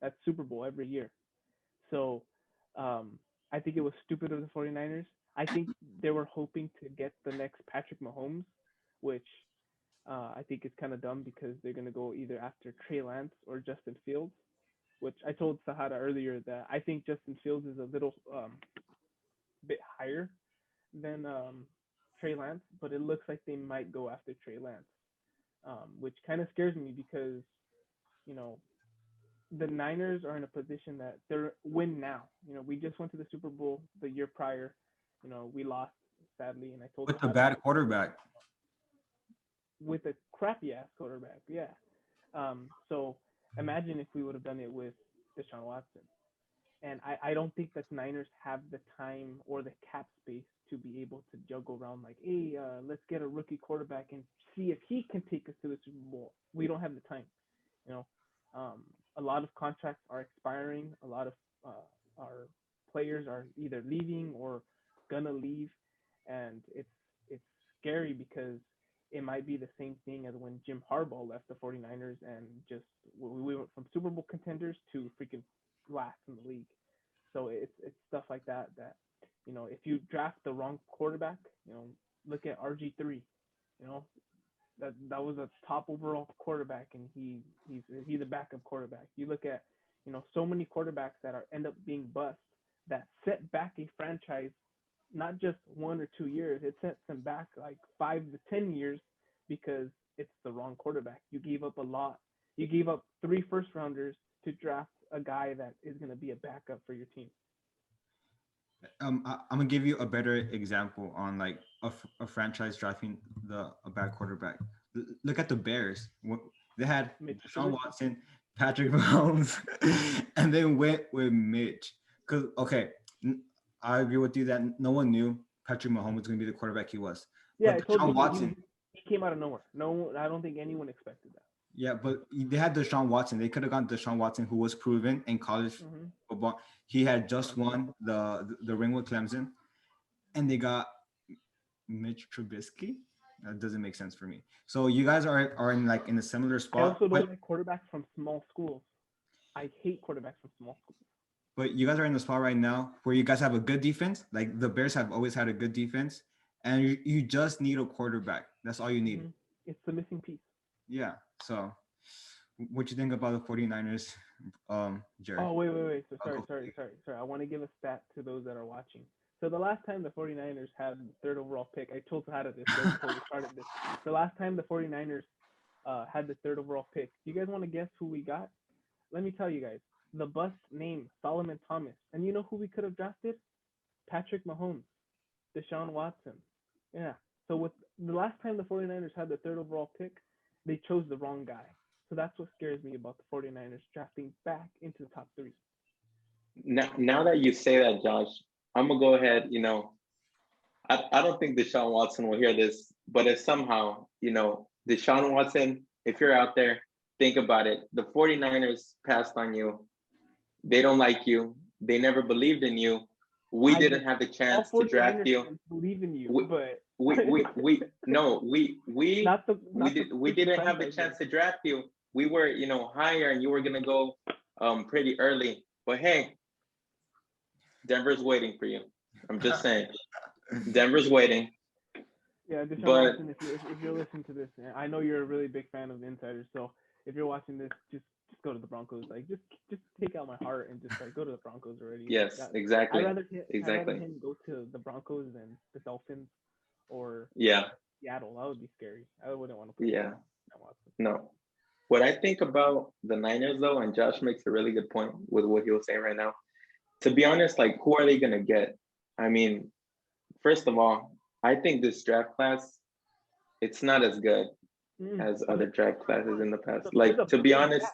That's Super Bowl every year. So um, I think it was stupid of the 49ers. I think they were hoping to get the next Patrick Mahomes, which I think is kind of dumb because they're going to go either after Trey Lance or Justin Fields, which I told Sahara earlier that I think Justin Fields is a little bit higher than Trey Lance, but it looks like they might go after Trey Lance, which kind of scares me because, you know, the Niners are in a position that they're win now. We just went to the Super Bowl the year prior. We lost sadly, and I told With the Sahara bad quarterback. with a crappy ass quarterback. Yeah. So imagine if we would have done it with Deshaun Watson. And I don't think that Niners have the time or the cap space to be able to juggle around like, hey, let's get a rookie quarterback and see if he can take us to the Super Bowl. We don't have the time. You know, a lot of contracts are expiring. A lot of our players are either leaving or gonna leave, and it's scary because it might be the same thing as when Jim Harbaugh left the 49ers and just we went from Super Bowl contenders to freaking last in the league. So it's stuff like that if you draft the wrong quarterback, look at RG3, you know that was a top overall quarterback and he's a backup quarterback. You look at so many quarterbacks that are end up being bust that set back a franchise not just 1 or 2 years. It sets them back like 5 to 10 years because it's the wrong quarterback. You gave up a lot. You gave up 3 first rounders to draft a guy that is going to be a backup for your team. I'm gonna give you a better example on like a franchise drafting a bad quarterback. Look at the Bears. They had Mitch Deshaun Trubisky. Watson, Patrick Mahomes, and then went with Mitch. Cause okay, I agree with you that no one knew Patrick Mahomes was gonna be the quarterback he was. Yeah, But I told you Deshaun Watson, he came out of nowhere. No, I don't think anyone expected that. yeah, but they had Deshaun Watson. They could have gone Deshaun Watson, who was proven in college Mm-hmm. football. He had just won the ring with Clemson, and they got Mitch Trubisky. That doesn't make sense for me. So you guys are in like in a similar I spot, also don't like quarterbacks from small schools. I hate quarterbacks from small schools. but you guys are in the spot right now where you guys have a good defense. Like the Bears have always had a good defense, and you just need a quarterback. That's all you need. Mm-hmm. It's the missing piece. Yeah. So what you think about the 49ers, Jared? Oh, wait. So I'll sorry. I want to give a stat to those that are watching. So the last time the 49ers had the third overall pick, I told Sahara this right before we started this. The last time the 49ers had the third overall pick, do you guys want to guess who we got? Let me tell you guys. The bust name, Solomon Thomas. And you know who we could have drafted? Patrick Mahomes, Deshaun Watson. Yeah. So with the last time the 49ers had the third overall pick, they chose the wrong guy. So that's what scares me about the 49ers drafting back into the top three. Now that you say that, Josh, I'm gonna go ahead. I don't think Deshaun Watson will hear this, but if somehow, Deshaun Watson, if you're out there, think about it. The 49ers passed on you. They don't like you. They never believed in you. We didn't have the chance to draft you. Believe in you, we, but we no we didn't have the franchise chance to draft you. We were higher, and you were gonna go pretty early. But hey, Denver's waiting for you. I'm just saying. Denver's waiting, Yeah, Deshaun but Watson, if you're listening to this, I know you're a really big fan of the Insiders. So if you're watching this, just go to the Broncos. Like just take out my heart and just like go to the Broncos already. Like yes, that. exactly, I'd rather exactly. him go to the Broncos than the Dolphins or Yeah, Seattle. That would be scary. I wouldn't want to play yeah. Deshaun Watson. No. What I think about the Niners though, and Josh makes a really good point with what he was saying right now. To be honest, like who are they gonna get? I mean, first of all, I think this draft class it's not as good as other draft classes in the past. There's Like a to be big honest, gap.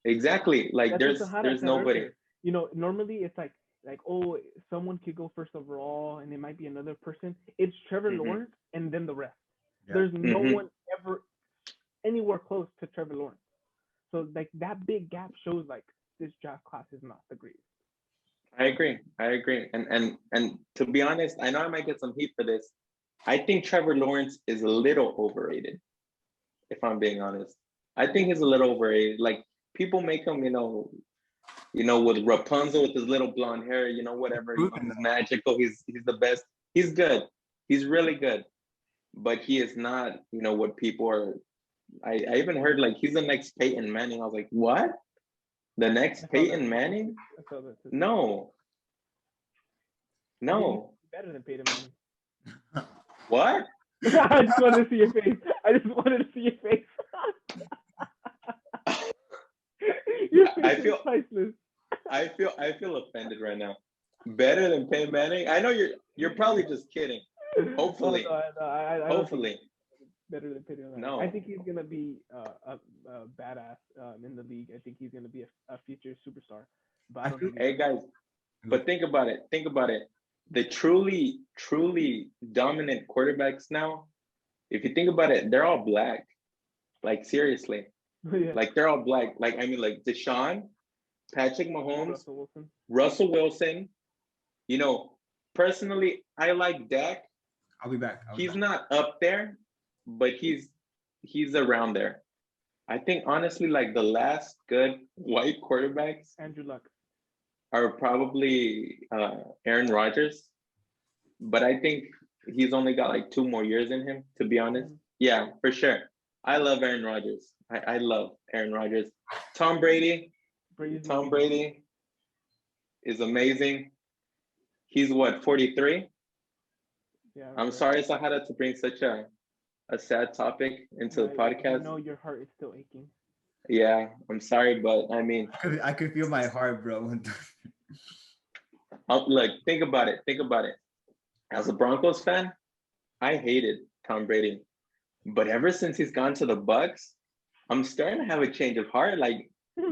exactly. Like That's what there's Sahara said nobody. earlier. Normally it's like oh someone could go first overall and it might be another person. It's Trevor Hmm. Lawrence and then the rest. Yeah. There's no Hmm. one ever anywhere close to Trevor Lawrence. So like that big gap shows like this draft class is not the greatest. I agree. I agree. And to be honest, I know I might get some heat for this. I think Trevor Lawrence is a little overrated, if I'm being honest. I think he's a little overrated. Like people make him, with Rapunzel with his little blonde hair, whatever, Proven he's that. magical, he's the best. He's good. He's really good. But he is not, what people are I even heard like he's the next Peyton Manning. I was like, what? The next I saw that Peyton too. Manning? I saw that too. No. I think he's No. better than Peyton Manning. What? I just wanted to see your face. I just wanted to see your face. Your face I is feel priceless. I feel offended right now. Better than Peyton Manning? I know you're probably just kidding. Hopefully. Oh, no, I don't think Hopefully. he's better than Peyton Manning. No. I think he's gonna be a badass in the league. I think he's gonna be a future superstar. But I don't think. Hey guys, but think about it. Think about it. The truly, truly dominant quarterbacks now, if you think about it, they're all black. Like seriously. Yeah. Like they're all black. Like I mean, like Deshaun, Patrick Mahomes, Russell Wilson. Russell Wilson. You know, personally, I like Dak. I'll be back. He's not up there, but he's around there. I think honestly, like the last good white quarterbacks Andrew Luck. are probably Aaron Rodgers, but I think he's only got like 2 more years in him, to be honest. Yeah, for sure. I love Aaron Rodgers. I love Aaron Rodgers. Tom Brady. Tom Brady is amazing. He's what, 43? Yeah. I'm sorry, Sahara, to bring such a sad topic into the podcast. I know your heart is still aching. Yeah, I'm sorry, but I mean, I could feel my heart, bro. look, think about it. Think about it. As a Broncos fan, I hated Tom Brady, but ever since he's gone to the Bucks, I'm starting to have a change of heart. Like,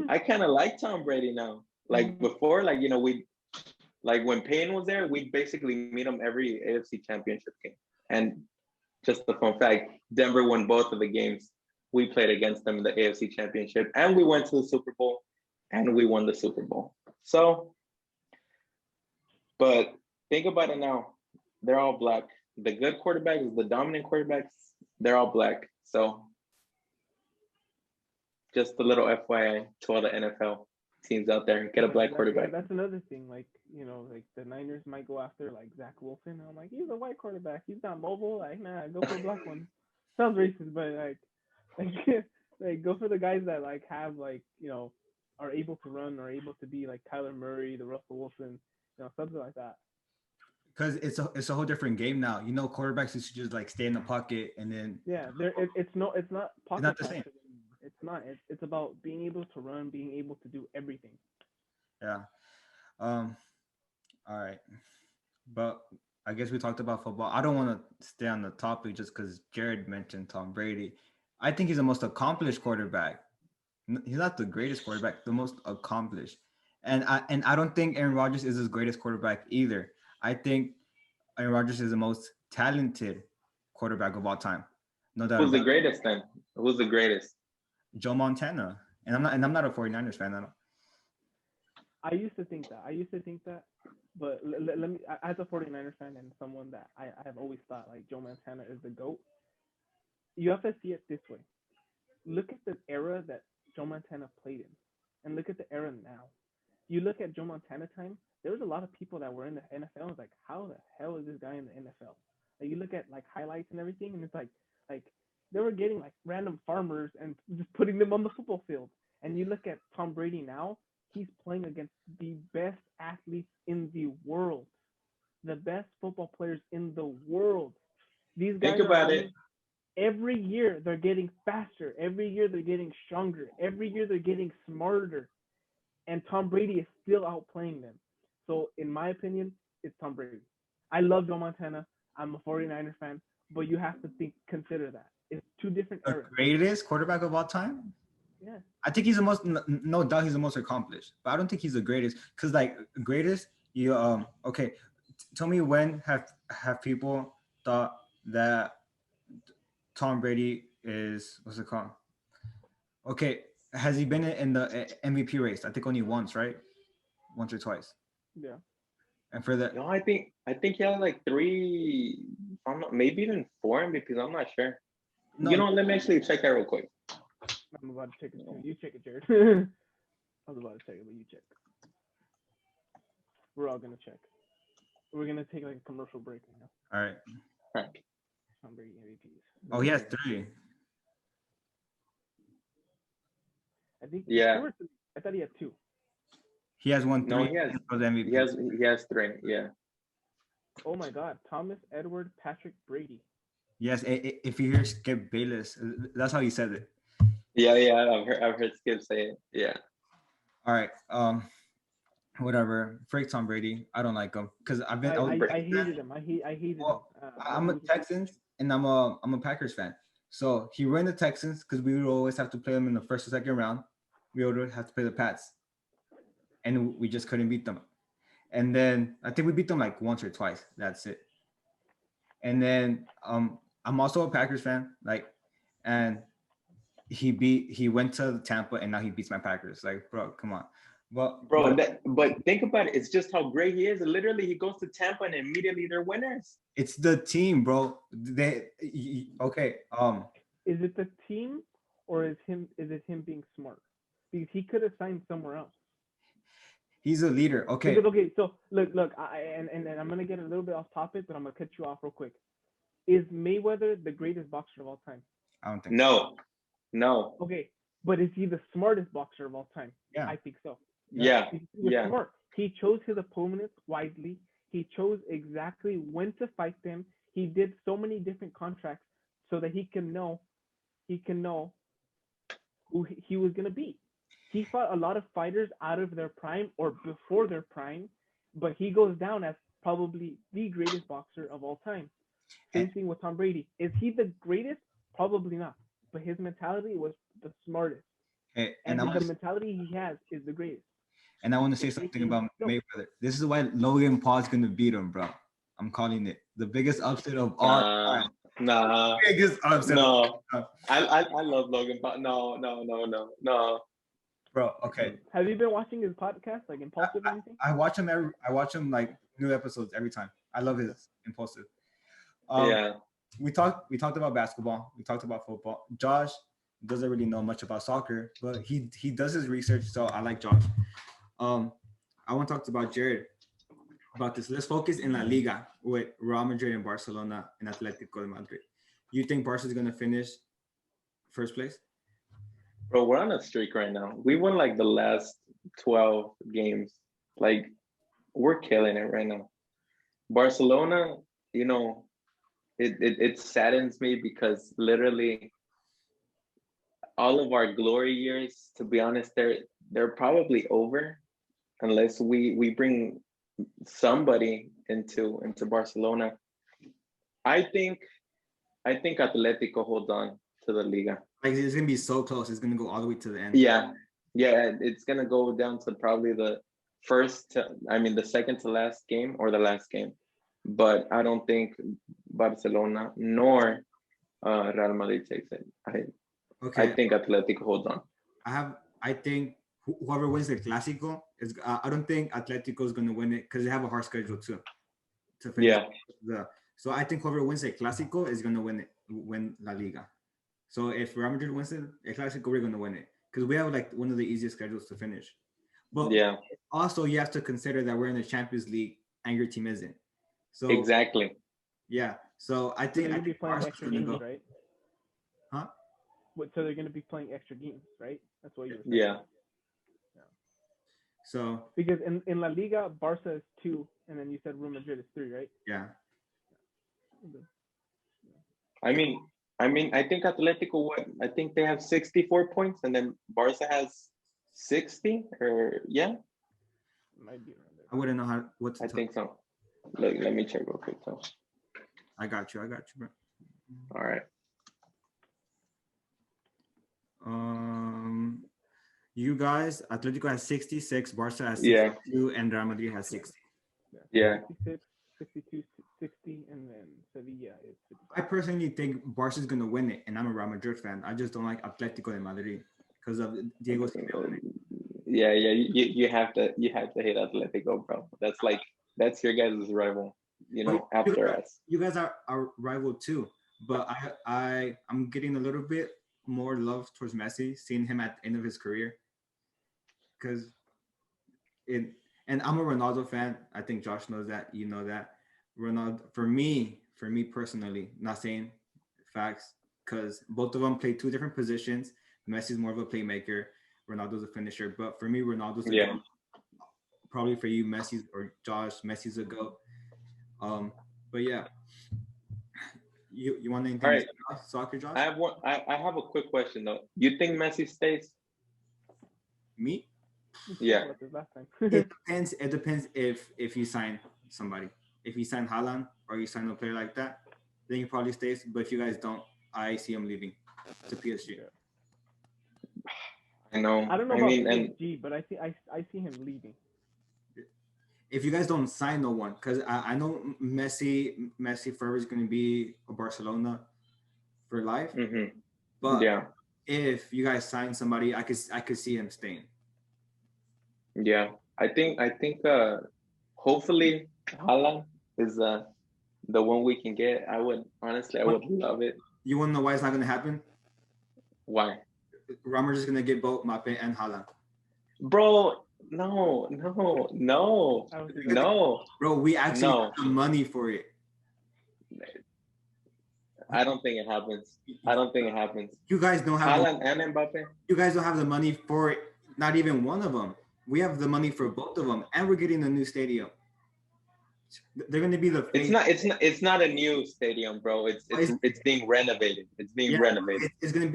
I kind of like Tom Brady now. Like before, like we, like when Payne was there, we'd basically meet him every AFC Championship game. And just a fun fact, Denver won both of the games. We played against them in the AFC Championship, and we went to the Super Bowl, and we won the Super Bowl. So, but think about it now. They're all black. The good quarterbacks, the dominant quarterbacks, they're all black. So, just a little FYI to all the NFL teams out there, get a black quarterback. That's another thing. Like like the Niners might go after like Zach Wilson. I'm like, he's a white quarterback. He's not mobile. Like, nah, go for a black one. Sounds racist, but like go for the guys that like have like are able to run, are able to be like Kyler Murray, the Russell Wilson, something like that. Because it's a whole different game now. Quarterbacks used to just like stay in the pocket and then it's not pocket. It's not the same. It's not. It's about being able to run, being able to do everything. Yeah. All right. But I guess we talked about football. I don't want to stay on the topic just because Jared mentioned Tom Brady. I think he's the most accomplished quarterback. He's not the greatest quarterback, the most accomplished. And I don't think Aaron Rodgers is his greatest quarterback either. I think Aaron Rodgers is the most talented quarterback of all time. No doubt. Who's the greatest then? Who's the greatest? Joe Montana. And I'm not a 49ers fan. I used to think that. But let me, as a 49ers fan and someone that I have always thought like Joe Montana is the GOAT, you have to see it this way. Look at the era that Joe Montana played in and look at the era now. you look at Joe Montana time. There was a lot of people that were in the NFL. And was like, how the hell is this guy in the NFL? Like you look at like highlights and everything, and it's like they were getting like random farmers and just putting them on the football field. And you look at Tom Brady now, he's playing against the best athletes in the world, the best football players in the world. These guys Think are about playing it. every year. They're getting faster. Every year they're getting stronger. Every year they're getting smarter. And Tom Brady is still outplaying them. So in my opinion, it's Tom Brady. I love Joe Montana. I'm a 49er fan, but you have to consider that. It's two different The eras. greatest quarterback of all time? Yeah. I think he's the most, no doubt he's the most accomplished, but I don't think he's the greatest. Because like greatest, you okay, tell me when have people thought that Tom Brady is, what's it called? Okay, has he been in the MVP race? I think only once, right? Once or twice. Yeah. And for the No, I think he has like three. I'm not, maybe even four MVPs. I'm not sure. You no, know, let me actually check that real quick. I'm about to check it too. You check it, Jared. I was about to check it, but you check. We're all gonna check. We're gonna take like a commercial break now. all right. Right. Tom Brady MVPs. Oh, he has 3. I think Yeah. 2 or 3. I thought he had 2. He has won 3 No, he has. for the MVP. He has 3. Yeah. Oh my God, Thomas Edward Patrick Brady. Yes, if you hear Skip Bayless, that's how he said it. Yeah. I've heard Skip say it. Yeah. All right. Whatever. Freak Tom Brady. I don't like him because I've been. I hated him. I hated him. I'm a Texans and I'm a Packers fan. So he ran the Texans because we would always have to play them in the first or second round. We would have to play the Pats, and we just couldn't beat them. And then I think we beat them like once or twice. That's it. And then I'm also a Packers fan. Like, and he went to Tampa and now he beats my Packers. Like, bro, come on. But But think about it. It's just how great he is. Literally, he goes to Tampa and immediately they're winners. it's the team, bro. Okay. Is it the team or is it him being smart? Because he could have signed somewhere else. He's a leader. Okay. Because, okay, so look, and I'm gonna get a little bit off topic, but I'm gonna cut you off real quick. Is Mayweather the greatest boxer of all time? I don't think so. No. Okay, but is he the smartest boxer of all time? Yeah. I think so. Yeah. He was Yeah. smart. He chose his opponents wisely. He chose exactly when to fight them. He did so many different contracts so that he can know who he was gonna beat. He fought a lot of fighters out of their prime or before their prime, but he goes down as probably the greatest boxer of all time. Same thing with Tom Brady. Is he the greatest? Probably not. But his mentality was the smartest. And the mentality he has is the greatest. And I want to say something about Mayweather. This is why Logan Paul's gonna beat him, bro. I'm calling it the biggest upset of all time. Nah. Biggest upset. No. I love Logan Paul. No. Bro, okay. Have you been watching his podcast, like Impulsive or anything? I watch him like new episodes every time. I love his Impulsive. Yeah. We talked about basketball. We talked about football. Josh doesn't really know much about soccer, but he does his research, so I like Josh. I want to talk about Jared about this. Let's focus in La Liga with Real Madrid and Barcelona and Atletico de Madrid. You think Barca is going to finish first place? Bro, we're on a streak right now. We won like the last 12 games. Like, we're killing it right now. Barcelona, you know, it saddens me because literally all of our glory years, to be honest, they're probably over unless we bring somebody into Barcelona. I think Atletico holds on to the Liga. Like, it's gonna be so close. It's gonna go all the way to the end. Yeah, it's gonna go down to probably the second to last game or the last game. But I don't think Barcelona nor Real Madrid takes it. I think Atletico holds on. I think whoever wins the Clásico is. I don't think Atletico is gonna win it because they have a hard schedule too. To finish. Yeah. So I think whoever wins the Clásico is gonna win La Liga. So if Real Madrid wins it, El Clásico, we're gonna win it because we have like one of the easiest schedules to finish. But Yeah, also you have to consider that we're in the Champions League and your team isn't. So exactly. yeah. So I So think they're gonna be playing Barca's extra gonna games, go. right? Huh? So they're gonna be playing extra games, right? That's what you were saying. Yeah. So Because in La Liga, Barca is 2, and then you said Real Madrid is 3, right? yeah. I mean, I think Atletico. What? I think they have 64 points, and then Barca has 60. Or yeah, Might be around there. I wouldn't know what to I tell. think so. Let me check real quick. So, I got you, bro. all right. You guys, Atletico has 66, Barca has Yeah. 62, and Real Madrid has 60. Yeah. 66, 62, 60, and then Sevilla is 55. I personally think Barca is gonna win it, and I'm a Real Madrid fan. I just don't like Atletico de Madrid because of Diego Simeone. Yeah. You have to hate Atletico, bro. That's your guys' rival. You know, But after us. you guys are our rival too. But I'm getting a little bit more love towards Messi, seeing him at the end of his career. Because and I'm a Ronaldo fan. I think Josh knows that. You know that. Ronaldo for me personally, not saying facts, because both of them play two different positions. Messi's more of a playmaker. Ronaldo's a finisher. But for me, Ronaldo's a goat. Probably for you, Messi's or Josh, Messi's a goat. But yeah, you want anything? All right. Soccer, Josh? I have one. I have a quick question though. You think Messi stays? Me? Yeah. It depends. It depends if you sign somebody. If you sign Haaland or you sign a player like that, then he probably stays. But if you guys don't, I see him leaving to PSG. I know. I don't know about PSG, but I see him leaving. If you guys don't sign no one, because I know Messi forever is going to be a Barcelona for life. Mm-hmm. But yeah, if you guys sign somebody, I could see him staying. Yeah, I think hopefully Haaland is the one we can get. I would love it. You want to know why it's not going to happen? Why? Ramos is going to get both Mbappe and Haaland. Bro, no. Bro, we actually have the money for it. I don't think it happens. You guys don't have Haaland and Mbappe. You guys don't have the money for it. Not even one of them. We have the money for both of them, and we're getting a new stadium. They're going to be the face. It's not a new stadium, bro. It's being renovated. It's being renovated. It's gonna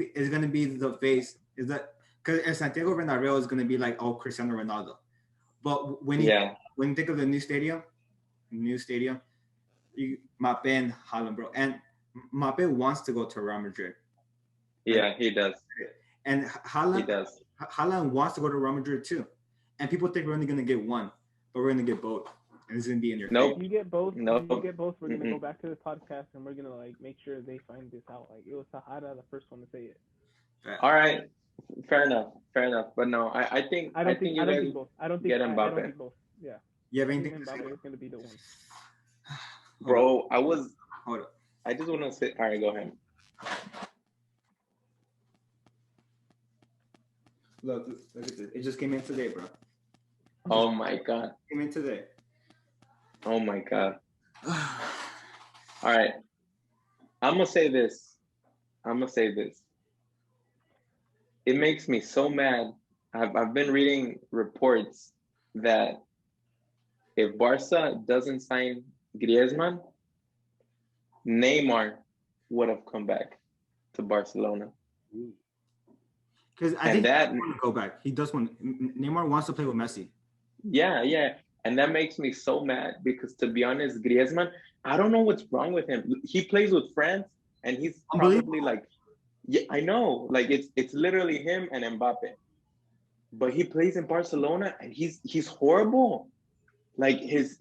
be the face. Is that because Santiago Bernabéu is gonna be like Cristiano Ronaldo, but when you think of the new stadium, Mbappé and Haaland, bro, and Mbappé wants to go to Real Madrid. Yeah, he does. And Haaland wants to go to Real Madrid too. And people think we're only gonna get one, but we're gonna get both. And it's gonna be in your face. If you get both, we're gonna go back to the podcast and we're gonna like make sure they find this out. Like it was Sahara the first one to say it. All right, fair enough. But no, I think you guys get Mbappe. Yeah. You have anything? Mbappe is gonna be the one. Bro, Hold up. I just want to say. All right, go ahead. Look at this. It just came in today, bro. Oh my god. It came in today. Oh my god. All right. I'm gonna say this. It makes me so mad. I've been reading reports that if Barca doesn't sign Griezmann, Neymar would have come back to Barcelona. Because I think he wants to go back. He does want. Neymar wants to play with Messi. Yeah. And that makes me so mad because, to be honest, Griezmann, I don't know what's wrong with him. He plays with France, and he's probably like, yeah, I know, like it's literally him and Mbappe. But he plays in Barcelona, and he's horrible. Like he's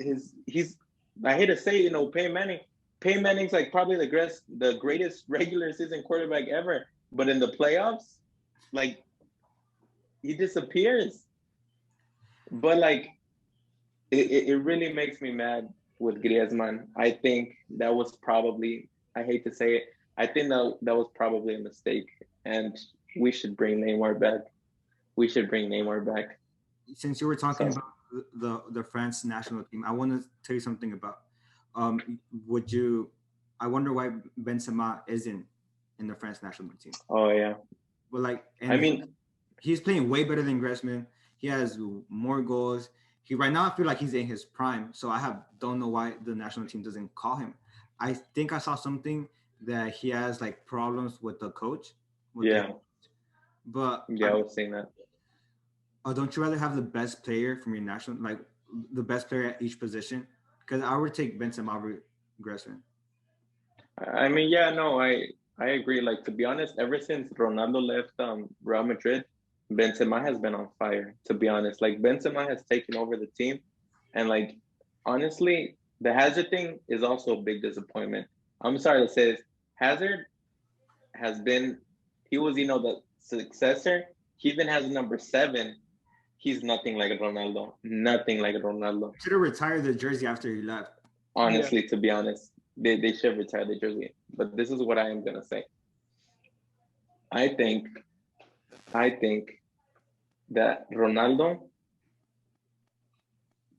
I hate to say, Peyton Manning's like probably the greatest regular season quarterback ever. But in the playoffs, like he disappears. But like it really makes me mad with Griezmann. I think that was probably, I hate to say it, I think that was probably a mistake, and we should bring Neymar back. since you were talking So about the France national team, I want to tell you something about. Would you? I wonder why Benzema isn't in the France national team. oh yeah. But like, I and mean, he's playing way better than Griezmann. He has more goals. He right now I feel like he's in his prime. So don't know why the national team doesn't call him. I think I saw something that he has like problems with the coach. With the, yeah, but yeah, I was saying that. don't you rather have the best player from your national, like the best player at each position? Because I would take Benzema over Griezmann. I mean, yeah, no, I agree. Like to be honest, ever since Ronaldo left Real Madrid, Benzema has been on fire. To be honest, like Benzema has taken over the team, and like honestly, the Hazard thing is also a big disappointment. I'm sorry to say this. Hazard has been, he was the successor. He even has number 7. He's nothing like Ronaldo. Nothing like Ronaldo. Should have retired the jersey after he left. Honestly, to be honest, they should retire the jersey. But this is what I am gonna say. I think I think that Ronaldo.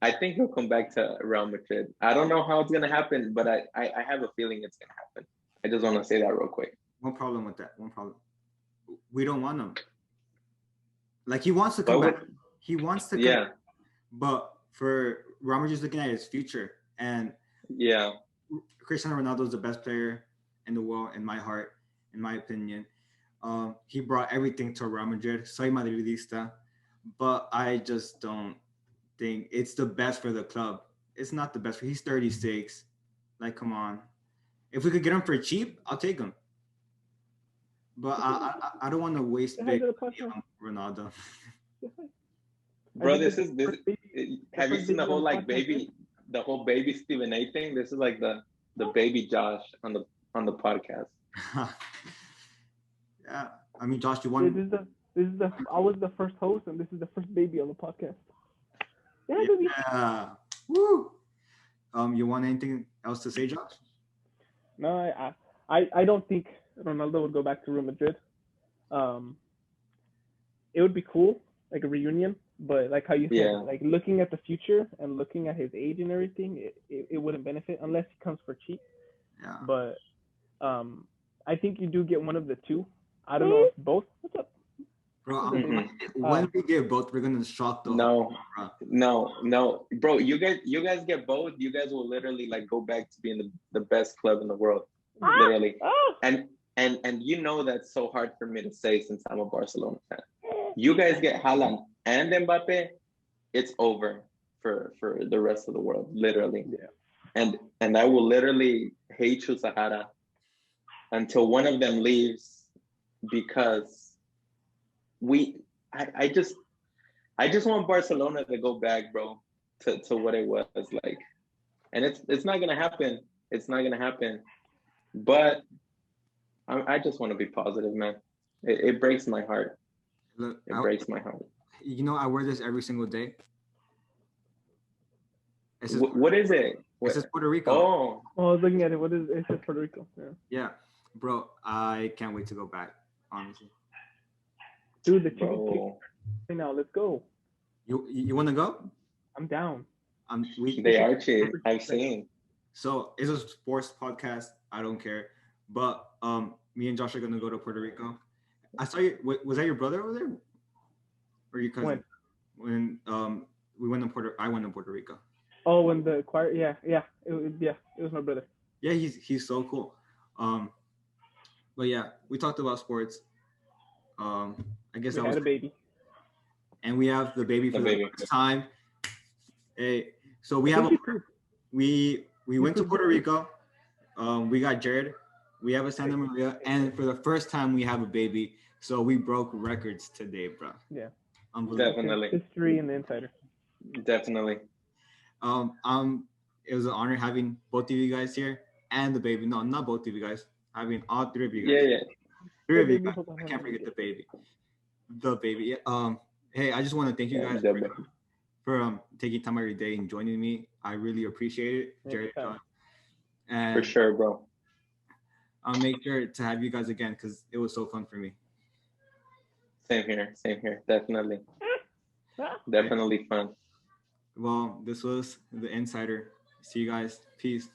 I think he'll come back to Real Madrid. I don't know how it's gonna happen, but I have a feeling it's gonna happen. I just want to say that real quick. One problem with that. One problem. We don't want him. Like he wants to Why come would? back. He wants to come Yeah, back. But for Ramos just looking at his future, and yeah, Cristiano Ronaldo is the best player in the world in my heart, in my opinion. He brought everything to Real Madrid. Soy Madridista, but I just don't think it's the best for the club. It's not the best for. He's 36. Like, come on. If we could get him for cheap, I'll take him. But I don't want to waste big money on Ronaldo. bro. This is this. The Have you first seen the baby whole on the like podcast, baby, the whole baby Stephen A thing? This is like the baby Josh on the podcast. Yeah, I mean, Josh, you This want? is the I was the first host and this is the first baby on the podcast. Yeah, baby. Yeah. Woo. You want anything else to say, Josh? No, I don't think Ronaldo would go back to Real Madrid. It would be cool, like a reunion, but like how you said, Yeah. like looking at the future and looking at his age and everything, it wouldn't benefit unless he comes for cheap. Yeah. But I think you do get one of the two. I don't know if both. What's up? Bro, Mhm. when we get both, we're gonna shock the No, whole world. no, bro. You guys get both. You guys will literally like go back to being the best club in the world, literally. Oh, And you know that's so hard for me to say since I'm a Barcelona fan. You guys get Haaland and Mbappe, it's over for the rest of the world, literally. yeah. And I will literally hate you, Sahara, until one of them leaves, because I just want Barcelona to go back, bro, to what it was like. And it's not gonna happen. It's not gonna happen. But I just want to be positive, man. It breaks my heart. Look, It breaks my heart. I wear this every single day. It says, What is it? it says Puerto Rico. Oh, Oh, I was looking at it. What is it? It says Puerto Rico. Yeah. Yeah, bro, I can't wait to go back. Honestly, Dude, the chicken bro. right now. Let's go. you want to go? I'm down. They are cheap. I've seen. So it's a sports podcast. I don't care, but me and Josh are gonna go to Puerto Rico. I saw you. Was that your brother over there, or your cousin? When we went to I went to Puerto Rico. Oh, when the choir. Yeah. It was my brother. Yeah, he's so cool. But yeah, we talked about sports. I guess We had a baby. And we have the baby for the first time. Hey, so we have we went to Puerto Rico. We got Jared. We have a Santa Maria, and for the first time, we have a baby. So we broke records today, bro. Yeah. Definitely. History and the insider. Definitely. It was an honor having both of you guys here and the baby. No, not both of you guys. Having all three of you guys. Yeah. Three of you guys. I can't forget the baby. The baby. Hey, I just want to thank you guys for taking time out of your day and joining me. I really appreciate it, Jared. And for sure, bro. I'll make sure to have you guys again because it was so fun for me. Same here. Definitely. Definitely fun. Well, this was The Insider. See you guys. Peace.